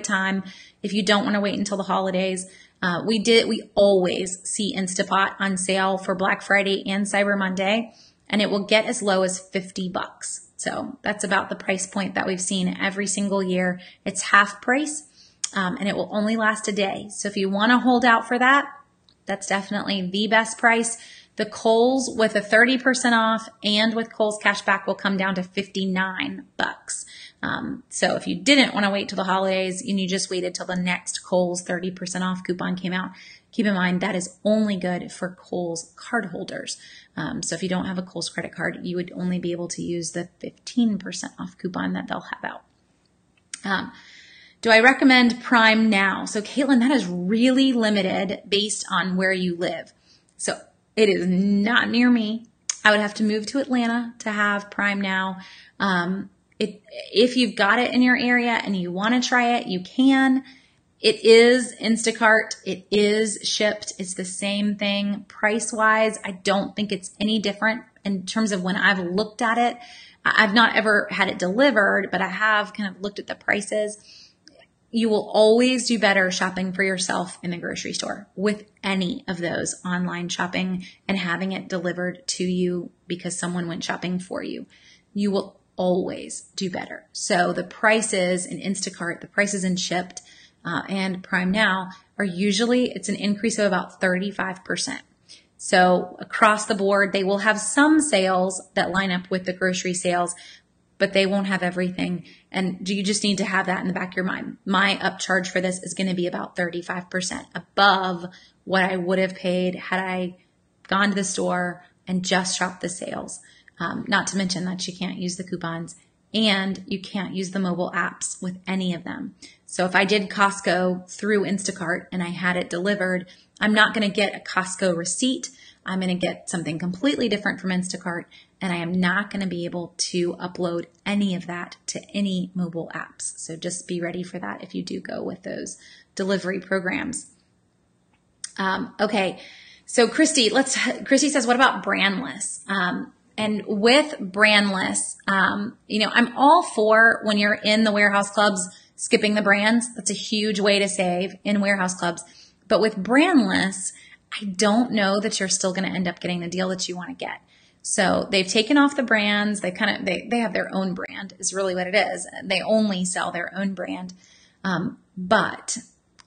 time if you don't want to wait until the holidays. We always see Instapot on sale for Black Friday and Cyber Monday, and it will get as low as $50. So that's about the price point that we've seen every single year. It's half price, and it will only last a day. So if you want to hold out for that, that's definitely the best price. The Kohl's with a 30% off and with Kohl's cashback will come down to $59. So if you didn't want to wait till the holidays and you just waited till the next Kohl's 30% off coupon came out, keep in mind that is only good for Kohl's card holders. So if you don't have a Kohl's credit card, you would only be able to use the 15% off coupon that they'll have out. Do I recommend Prime Now? So Caitlin, that is really limited based on where you live. So it is not near me. I would have to move to Atlanta to have Prime Now. If you've got it in your area and you want to try it, you can. It is Instacart. It is shipped. It's the same thing. Price-wise, I don't think it's any different in terms of when I've looked at it. I've not ever had it delivered, but I have kind of looked at the prices. You will always do better shopping for yourself in the grocery store with any of those online shopping and having it delivered to you because someone went shopping for you. You will always do better. So the prices in Instacart, the prices in Shipped, and Prime Now are usually, it's an increase of about 35%. So across the board, they will have some sales that line up with the grocery sales, but they won't have everything. And you just need to have that in the back of your mind. My upcharge for this is going to be about 35% above what I would have paid had I gone to the store and just shopped the sales. Not to mention that you can't use the coupons and you can't use the mobile apps with any of them. So if I did Costco through Instacart and I had it delivered, I'm not going to get a Costco receipt. I'm going to get something completely different from Instacart, and I am not going to be able to upload any of that to any mobile apps. So just be ready for that if you do go with those delivery programs. Okay. So Christy says, what about brandless? And with brandless, I'm all for when you're in the warehouse clubs, skipping the brands. That's a huge way to save in warehouse clubs. But with brandless, I don't know that you're still going to end up getting the deal that you want to get. So they've taken off the brands. They have their own brand is really what it is. They only sell their own brand. But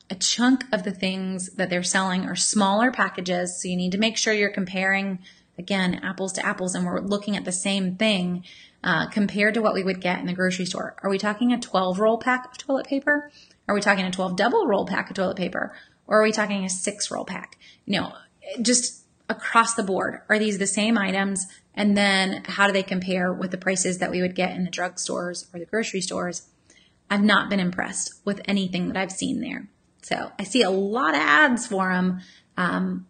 a chunk of the things that they're selling are smaller packages. So you need to make sure you're comparing, again, apples to apples, and we're looking at the same thing compared to what we would get in the grocery store. Are we talking a 12 roll pack of toilet paper? Are we talking a 12 double roll pack of toilet paper? Or are we talking a 6 roll pack? Just across the board, are these the same items? And then how do they compare with the prices that we would get in the drugstores or the grocery stores? I've not been impressed with anything that I've seen there. So I see a lot of ads for them,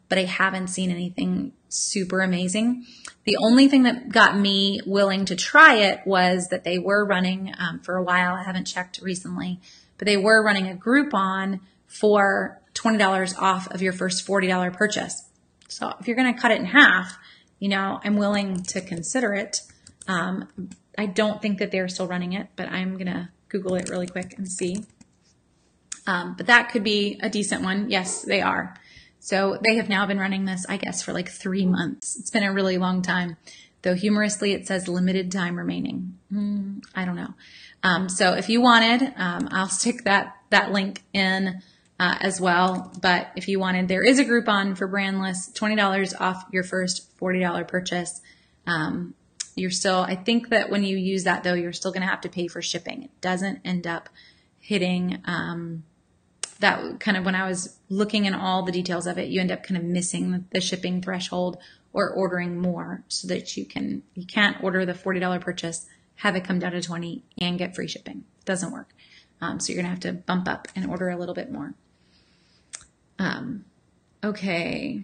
but I haven't seen anything super amazing. The only thing that got me willing to try it was that they were running for a while. I haven't checked recently, but they were running a Groupon for $20 off of your first $40 purchase. So if you're going to cut it in half, I'm willing to consider it. I don't think that they're still running it, but I'm going to Google it really quick and see. But that could be a decent one. Yes, they are. So they have now been running this, I guess, for like 3 months. It's been a really long time. Though humorously, it says limited time remaining. I don't know. So if you wanted, I'll stick that link in as well. But if you wanted, there is a Groupon for brandless, $20 off your first $40 purchase. I think that when you use that though, you're still going to have to pay for shipping. It doesn't end up hitting, that kind of, when I was looking in all the details of it, you end up kind of missing the shipping threshold or ordering more so that you can't order the $40 purchase, have it come down to 20 and get free shipping. It doesn't work. So you're going to have to bump up and order a little bit more. Okay.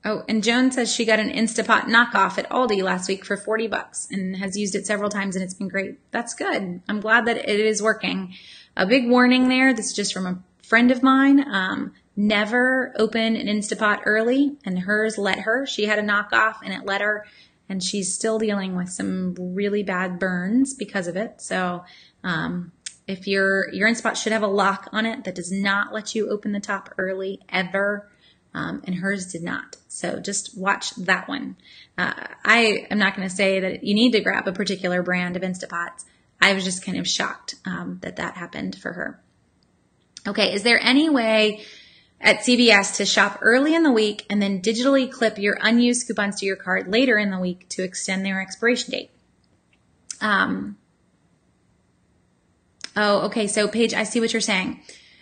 Oh, and Joan says she got an Instapot knockoff at Aldi last week for $40 and has used it several times and it's been great. That's good. I'm glad that it is working. A big warning there. This is just from a friend of mine. Never open an Instapot early, and hers let her. She had a knockoff and it let her, and she's still dealing with some really bad burns because of it. So, if your Instapot should have a lock on it that does not let you open the top early ever. And hers did not. So just watch that one. I am not going to say that you need to grab a particular brand of Instapots. I was just kind of shocked that happened for her. Okay, is there any way at CVS to shop early in the week and then digitally clip your unused coupons to your card later in the week to extend their expiration date? Okay, so Paige, I see what you're saying.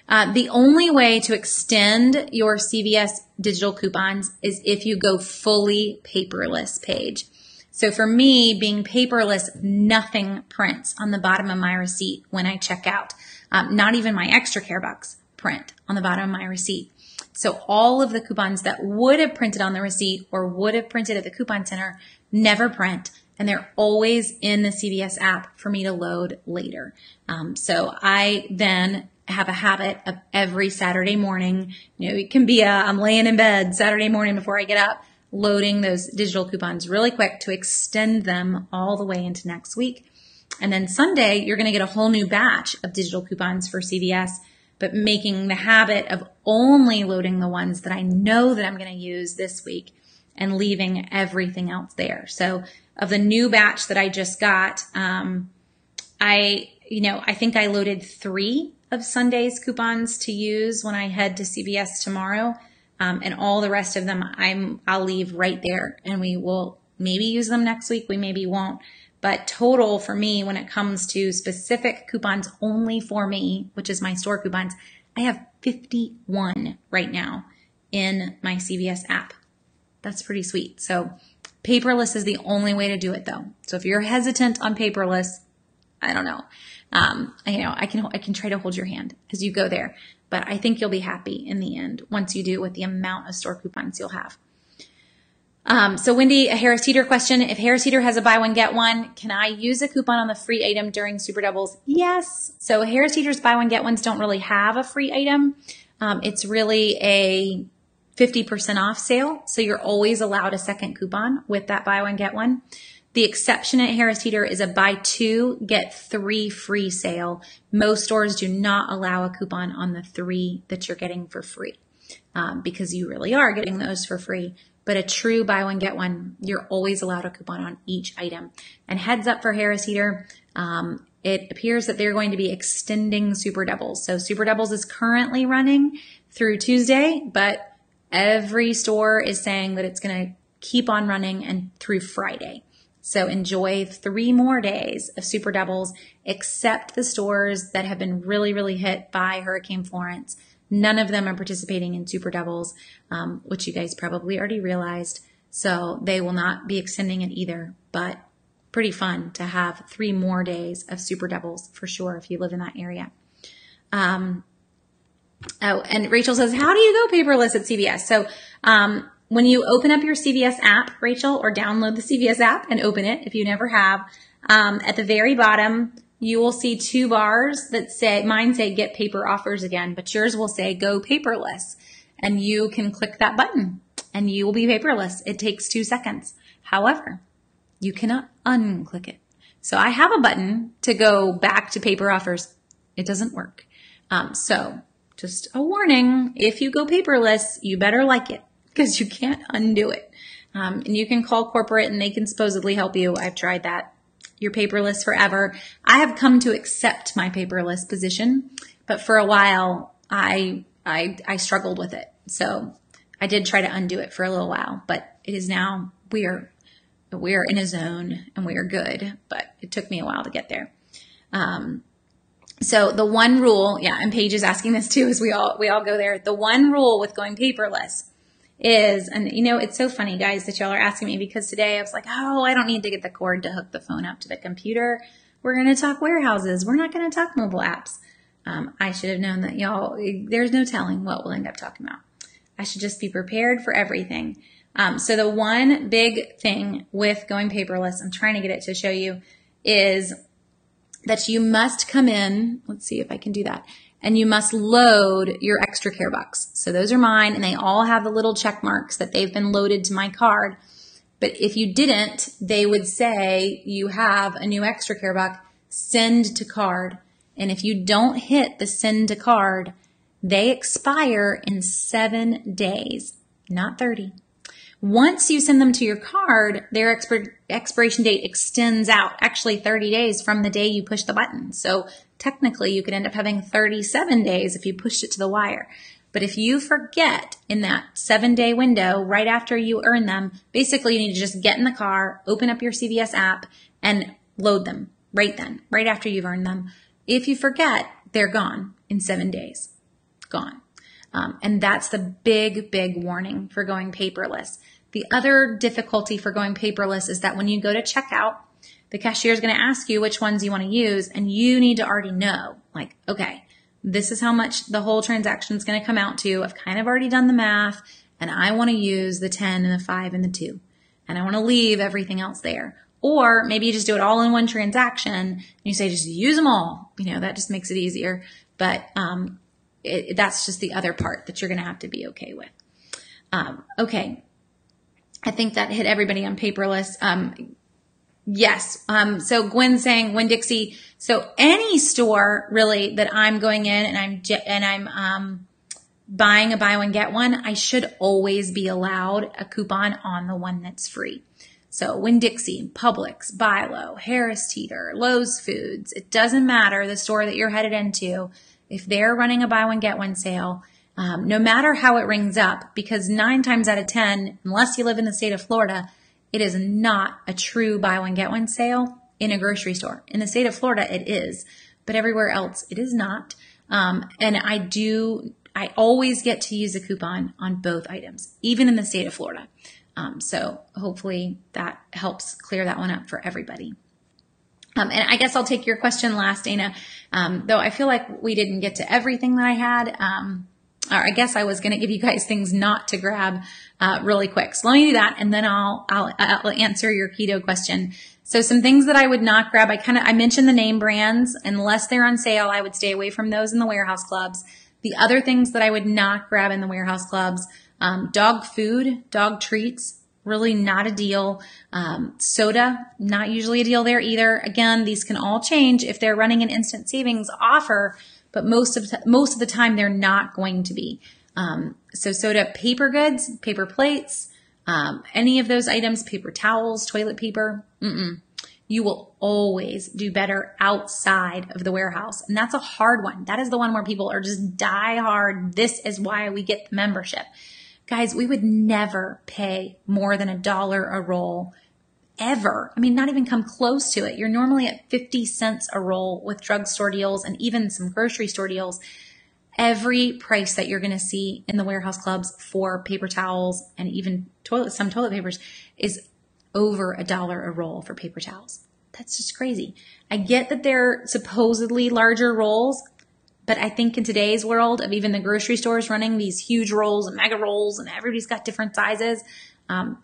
The only way to extend your CVS digital coupons is if you go fully paperless, Paige. So for me, being paperless, nothing prints on the bottom of my receipt when I check out. Not even my extra care bucks print on the bottom of my receipt. So all of the coupons that would have printed on the receipt or would have printed at the coupon center never print. And they're always in the CVS app for me to load later. So I then have a habit of every Saturday morning, it can be I'm laying in bed Saturday morning before I get up, loading those digital coupons really quick to extend them all the way into next week. And then Sunday, you're going to get a whole new batch of digital coupons for CVS, but making the habit of only loading the ones that I know that I'm going to use this week and leaving everything else there. So of the new batch that I just got, I think I loaded 3 of Sunday's coupons to use when I head to CVS tomorrow. And all the rest of them I'll leave right there, and we will maybe use them next week. We maybe won't. But total for me, when it comes to specific coupons only for me, which is my store coupons, I have 51 right now in my CVS app. That's pretty sweet. So paperless is the only way to do it though. So if you're hesitant on paperless, I don't know. I can try to hold your hand as you go there, but I think you'll be happy in the end once you do with the amount of store coupons you'll have. So Wendy, a Harris Teeter question. If Harris Teeter has a buy one, get one, can I use a coupon on the free item during Super Doubles? Yes. So Harris Teeter's buy one, get ones don't really have a free item. It's really a 50% off sale. So you're always allowed a second coupon with that buy one, get one. The exception at Harris Teeter is a buy 2, get 3 free sale. Most stores do not allow a coupon on the 3 that you're getting for free because you really are getting those for free. but a true buy one, get one, you're always allowed a coupon on each item. And heads up for Harris Teeter, it appears that they're going to be extending Super Doubles. So Super Doubles is currently running through Tuesday, but every store is saying that it's going to keep on running and through Friday. So enjoy 3 more days of Super Doubles, except the stores that have been really, really hit by Hurricane Florence. None of them are participating in Super Doubles, which you guys probably already realized. So they will not be extending it either, but pretty fun to have 3 more days of Super Doubles for sure if you live in that area. Oh, and Rachel says, how do you go paperless at CVS? So when you open up your CVS app, Rachel, or download the CVS app and open it if you never have, at the very bottom, you will see 2 bars that say, mine say get paper offers again, but yours will say go paperless. And you can click that button and you will be paperless. It takes 2 seconds. However, you cannot unclick it. So I have a button to go back to paper offers. It doesn't work. So just a warning, if you go paperless, you better like it because you can't undo it. And you can call corporate and they can supposedly help you. I've tried that. You're paperless forever. I have come to accept my paperless position, but for a while I struggled with it. So I did try to undo it for a little while, but it is now, we are in a zone and we are good, but it took me a while to get there. So the one rule, yeah, and Paige is asking this too, as we all go there. The one rule with going paperless is, and you know, it's so funny, guys, that y'all are asking me because today I was like, oh, I don't need to get the cord to hook the phone up to the computer. We're going to talk warehouses. We're not going to talk mobile apps. I should have known that y'all, there's no telling what we'll end up talking about. I should just be prepared for everything. So the one big thing with going paperless, I'm trying to get it to show you, is that you must come in, let's see if I can do that, and you must load your extra care bucks. So those are mine, and they all have the little check marks that they've been loaded to my card. But if you didn't, they would say you have a new extra care buck, send to card. And if you don't hit the send to card, they expire in 7 days, not 30. Once you send them to your card, their expiration date extends out actually 30 days from the day you push the button. So technically you could end up having 37 days if you pushed it to the wire. But if you forget in that 7-day window right after you earn them, basically you need to just get in the car, open up your CVS app and load them right then, right after you've earned them. If you forget, they're gone in 7 days. Gone. And that's the big, big warning for going paperless. The other difficulty for going paperless is that when you go to checkout, the cashier is going to ask you which ones you want to use, and you need to already know, like, okay, this is how much the whole transaction is going to come out to. I've kind of already done the math, and I want to use the 10 and the 5 and the 2, and I want to leave everything else there. Or maybe you just do it all in one transaction, and you say just use them all. You know, that just makes it easier. But that's just the other part that you're going to have to be okay with. Okay. I think that hit everybody on paperless. Yes. So Gwen's saying, Gwen Dixie, so any store really that I'm going in and I'm buying a buy one, get one, I should always be allowed a coupon on the one that's free. So Winn-Dixie, Publix, Bi-Lo, Harris Teeter, Lowe's Foods, it doesn't matter the store that you're headed into. If they're running a buy one, get one sale, no matter how it rings up, because 9 times out of 10, unless you live in the state of Florida, it is not a true buy one, get one sale in a grocery store. In the state of Florida, it is, but everywhere else, it is not. And I always get to use a coupon on both items, even in the state of Florida. So hopefully that helps clear that one up for everybody. And I guess I'll take your question last, Dana, though I feel like we didn't get to everything that I had. Or I guess I was going to give you guys things not to grab really quick. So let me do that, and then I'll answer your keto question. So some things that I would not grab, I mentioned the name brands. Unless they're on sale, I would stay away from those in the warehouse clubs. The other things that I would not grab in the warehouse clubs, dog food, dog treats, really not a deal. Soda, not usually a deal there either. Again, these can all change if they're running an instant savings offer, but most of the time they're not going to be. So soda, paper goods, paper plates, Any of those items, paper towels, toilet paper, you will always do better outside of the warehouse. And that's a hard one. That is the one where people are just die hard. This is why we get the membership. Guys, we would never pay more than $1 a roll ever. I mean, not even come close to it. You're normally at 50 cents a roll with drugstore deals and even some grocery store deals. Every price that you're going to see in the warehouse clubs for paper towels and even some toilet papers is over $1 a roll for paper towels. That's just crazy. I get that they're supposedly larger rolls, but I think in today's world of even the grocery stores running these huge rolls and mega rolls and everybody's got different sizes,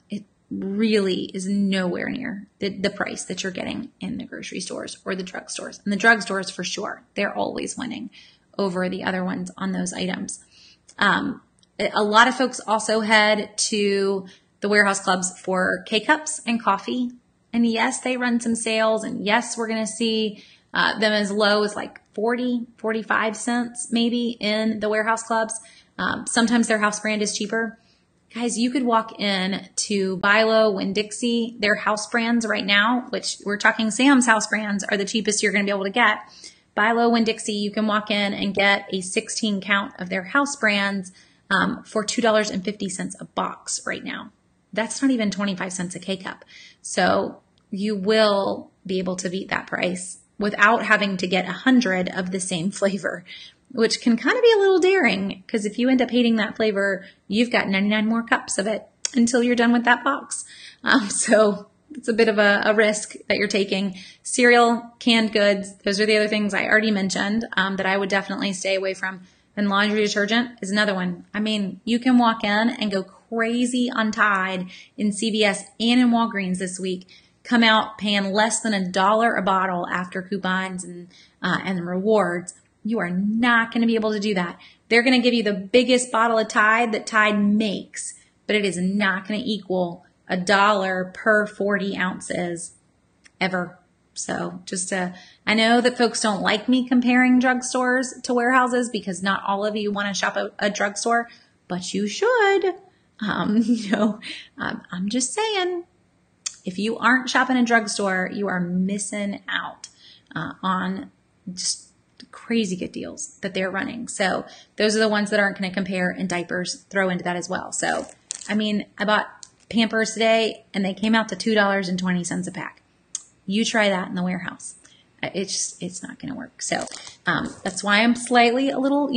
it really is nowhere near the price that you're getting in the grocery stores or the drugstores. And the drugstores for sure, they're always winning over the other ones on those items. A lot of folks also head to the warehouse clubs for K-Cups and coffee. And yes, they run some sales. And yes, we're going to see them as low as like 40, 45 cents maybe in the warehouse clubs. Sometimes their house brand is cheaper. Guys, you could walk in to Bilo, Winn-Dixie, their house brands right now, which we're talking Sam's house brands are the cheapest you're going to be able to get. Bilo, Winn-Dixie, you can walk in and get a 16 count of their house brands for $2.50 a box right now. That's not even 25 cents a K-Cup. So you will be able to beat that price without having to get 100 of the same flavor, which can kind of be a little daring because if you end up hating that flavor, you've got 99 more cups of it until you're done with that box. So it's a bit of a risk that you're taking. Cereal, canned goods, those are the other things I already mentioned that I would definitely stay away from. And laundry detergent is another one. I mean, you can walk in and go crazy on Tide in CVS and in Walgreens this week, come out paying less than $1 a bottle after coupons and rewards. You are not going to be able to do that. They're going to give you the biggest bottle of Tide that Tide makes, but it is not going to equal $1 per 40 ounces ever. So I know that folks don't like me comparing drugstores to warehouses because not all of you want to shop at a drugstore, but you should. I'm just saying, if you aren't shopping at a drugstore, you are missing out on just crazy good deals that they're running. So those are the ones that aren't going to compare, and diapers throw into that as well. So, I mean, I bought Pampers today and they came out to $2.20 a pack. You try that in the warehouse. It's not going to work. So that's why I'm slightly a little,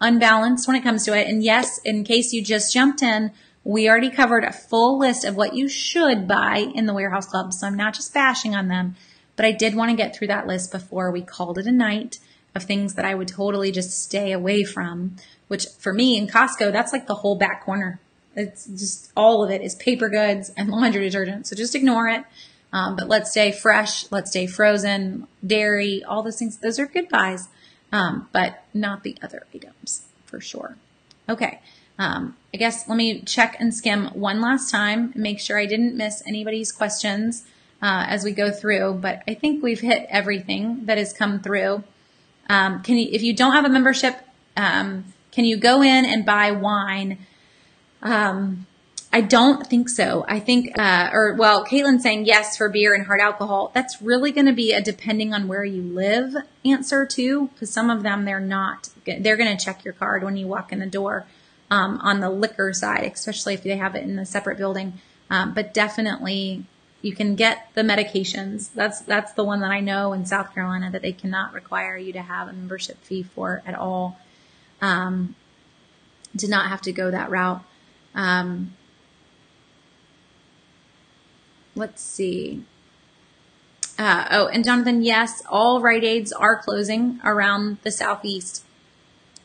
unbalanced when it comes to it. And yes, in case you just jumped in, we already covered a full list of what you should buy in the warehouse club. So I'm not just bashing on them, but I did want to get through that list before we called it a night of things that I would totally just stay away from, which for me in Costco, that's like the whole back corner. It's just all of it is paper goods and laundry detergent. So just ignore it. But let's stay fresh. Let's stay frozen, dairy, all those things. Those are good buys, but not the other items for sure. Okay. I guess let me check and skim one last time and make sure I didn't miss anybody's questions as we go through. But I think we've hit everything that has come through. If you don't have a membership, can you go in and buy wine? I don't think so. I think, Caitlin's saying yes for beer and hard alcohol. That's really going to be a depending on where you live answer too, because some of them they're going to check your card when you walk in the door on the liquor side, especially if they have it in a separate building. But definitely you can get the medications. That's the one that I know in South Carolina that they cannot require you to have a membership fee for at all. Did not have to go that route. Let's see. And Jonathan, yes, all Rite Aids are closing around the Southeast.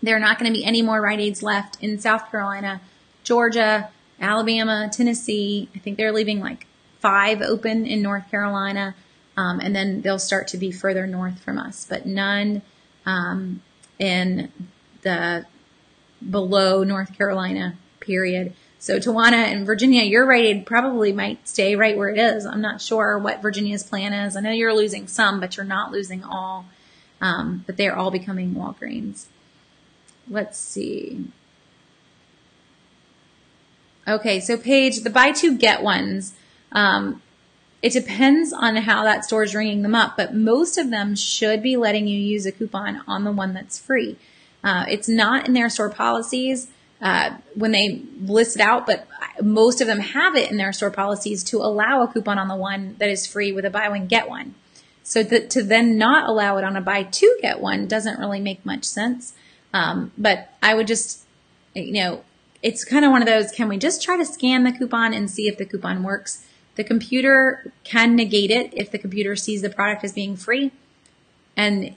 There are not going to be any more Rite Aids left in South Carolina, Georgia, Alabama, Tennessee. I think they're leaving like 5 open in North Carolina. And then they'll start to be further north from us, but none in the below North Carolina period. So Tawana and Virginia, your Rite Aid probably might stay right where it is. I'm not sure what Virginia's plan is. I know you're losing some, but you're not losing all. But they're all becoming Walgreens. Let's see. Okay, so Paige, the buy two, get ones. It depends on how that store is ringing them up, but most of them should be letting you use a coupon on the one that's free. It's not in their store policies when they list it out, but most of them have it in their store policies to allow a coupon on the one that is free with a buy one, get one. So to then not allow it on a buy two, get one doesn't really make much sense. But I would just, it's kind of one of those, can we just try to scan the coupon and see if the coupon works? The computer can negate it if the computer sees the product as being free, and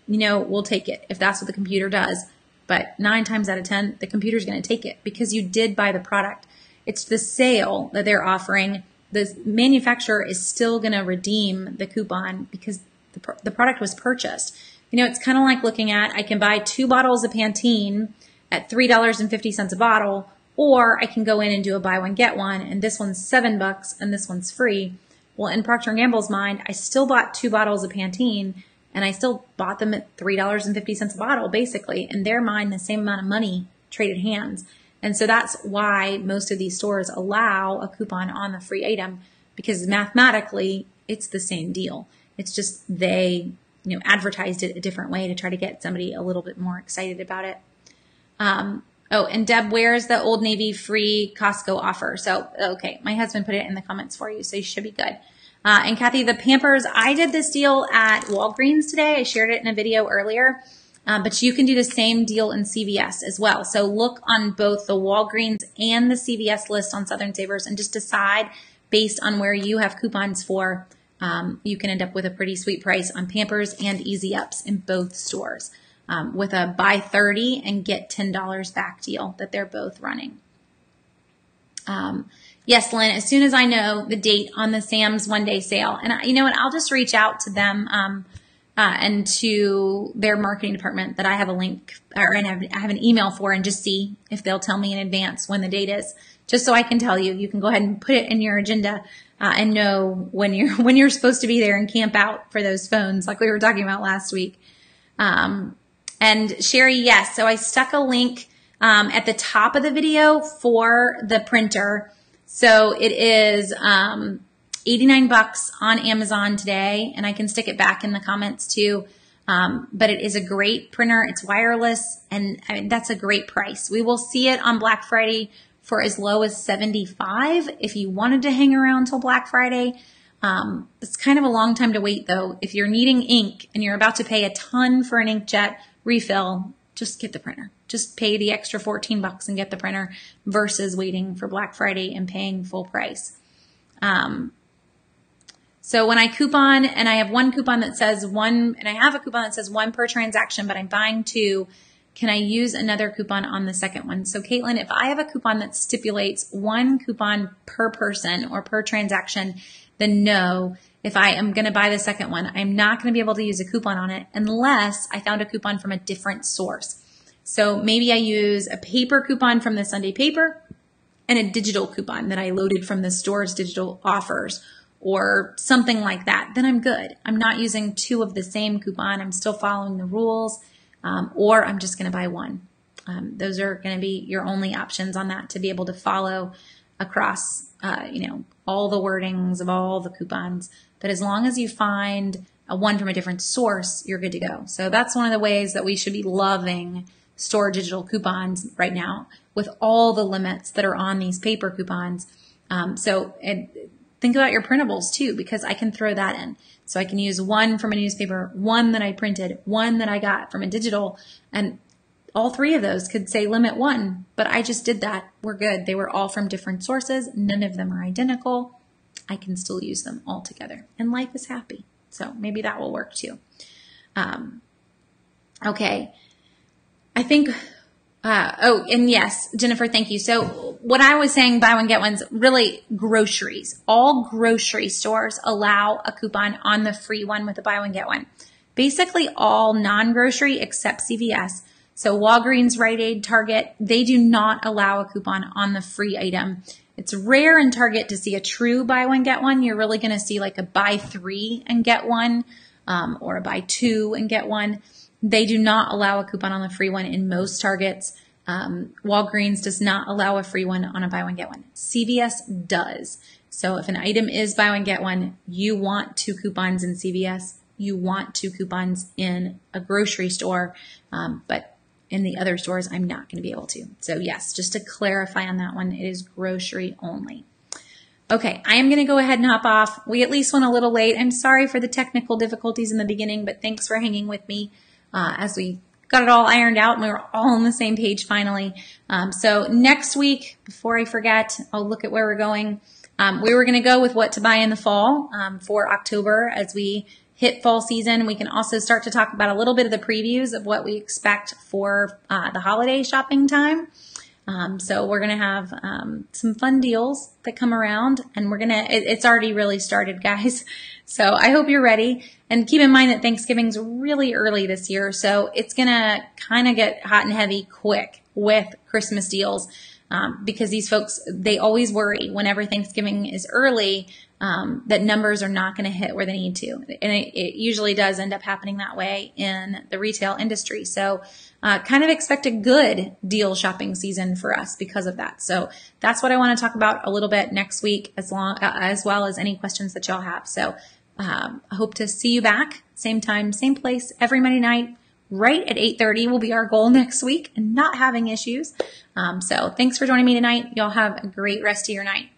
we'll take it if that's what the computer does. But 9 times out of 10, the computer's going to take it because you did buy the product. It's the sale that they're offering. The manufacturer is still going to redeem the coupon because the product was purchased. It's kind of like looking at, I can buy 2 bottles of Pantene at $3.50 a bottle, or I can go in and do a buy one, get one, and this one's $7 and this one's free. Well, in Procter & Gamble's mind, I still bought 2 bottles of Pantene, and I still bought them at $3.50 a bottle, basically. In their mind, the same amount of money traded hands. And so that's why most of these stores allow a coupon on the free item, because mathematically, it's the same deal. It's just they, advertised it a different way to try to get somebody a little bit more excited about it. Oh, and Deb, where's the Old Navy free Costco offer? So, okay, my husband put it in the comments for you, so you should be good. And Kathy, the Pampers, I did this deal at Walgreens today. I shared it in a video earlier, but you can do the same deal in CVS as well. So look on both the Walgreens and the CVS list on Southern Savers and just decide based on where you have coupons for. You can end up with a pretty sweet price on Pampers and Easy Ups in both stores. With a buy 30 and get $10 back deal that they're both running. Yes, Lynn, as soon as I know the date on the Sam's one-day sale, and you know what, I'll just reach out to them and to their marketing department that I have a link or I have an email for, and just see if they'll tell me in advance when the date is, just so I can tell you. You can go ahead and put it in your agenda and know when you're supposed to be there and camp out for those phones like we were talking about last week. And Sherry, yes. So I stuck a link at the top of the video for the printer. So it is $89 on Amazon today, and I can stick it back in the comments too. But it is a great printer. It's wireless, and that's a great price. We will see it on Black Friday for as low as $75 if you wanted to hang around till Black Friday. It's kind of a long time to wait though. If you're needing ink and you're about to pay a ton for an inkjet refill, just get the printer. Just pay the extra $14 and get the printer versus waiting for Black Friday and paying full price. So when I coupon, and I have one coupon that says one, and I have a coupon that says 1 per transaction, but I'm buying 2, can I use another coupon on the second one? So Caitlin, if I have a coupon that stipulates 1 coupon per person or per transaction, then no. If I am going to buy the second one, I'm not going to be able to use a coupon on it unless I found a coupon from a different source. So maybe I use a paper coupon from the Sunday paper and a digital coupon that I loaded from the store's digital offers or something like that. Then I'm good. I'm not using 2 of the same coupon. I'm still following the rules, or I'm just going to buy 1. Those are going to be your only options on that to be able to follow across, all the wordings of all the coupons. But as long as you find a one from a different source, you're good to go. So that's one of the ways that we should be loving store digital coupons right now with all the limits that are on these paper coupons. So think about your printables too, because I can throw that in. So I can use 1 from a newspaper, 1 that I printed, 1 that I got from a digital, and all 3 of those could say limit 1, but I just did that. We're good. They were all from different sources. None of them are identical. I can still use them all together, and life is happy. So maybe that will work too. Okay. I think, and yes, Jennifer, thank you. So what I was saying, buy one, get one's really groceries. All grocery stores allow a coupon on the free one with a buy one, get one. Basically all non-grocery except CVS. So Walgreens, Rite Aid, Target, they do not allow a coupon on the free item. It's rare in Target to see a true buy one, get one. You're really going to see like a buy 3 and get 1, or a buy 2 and get 1. They do not allow a coupon on the free one in most Targets. Walgreens does not allow a free one on a buy one, get one. CVS does. So if an item is buy one, get one, you want 2 coupons in CVS, you want 2 coupons in a grocery store, but in the other stores, I'm not going to be able to. So yes, just to clarify on that one, it is grocery only. Okay, I am going to go ahead and hop off. We at least went a little late. I'm sorry for the technical difficulties in the beginning, but thanks for hanging with me as we got it all ironed out and we were all on the same page finally. So next week, before I forget, I'll look at where we're going. We were going to go with what to buy in the fall for October as we hit fall season. We can also start to talk about a little bit of the previews of what we expect for the holiday shopping time. So we're going to have some fun deals that come around, and it's already really started, guys. So I hope you're ready. And keep in mind that Thanksgiving's really early this year, so it's going to kind of get hot and heavy quick with Christmas deals. Because these folks, they always worry whenever Thanksgiving is early that numbers are not going to hit where they need to. And it usually does end up happening that way in the retail industry. So kind of expect a good deal shopping season for us because of that. So that's what I want to talk about a little bit next week, as well as any questions that y'all have. So I hope to see you back, same time, same place, every Monday night. Right at 8:30 will be our goal next week, and not having issues. So thanks for joining me tonight. Y'all have a great rest of your night.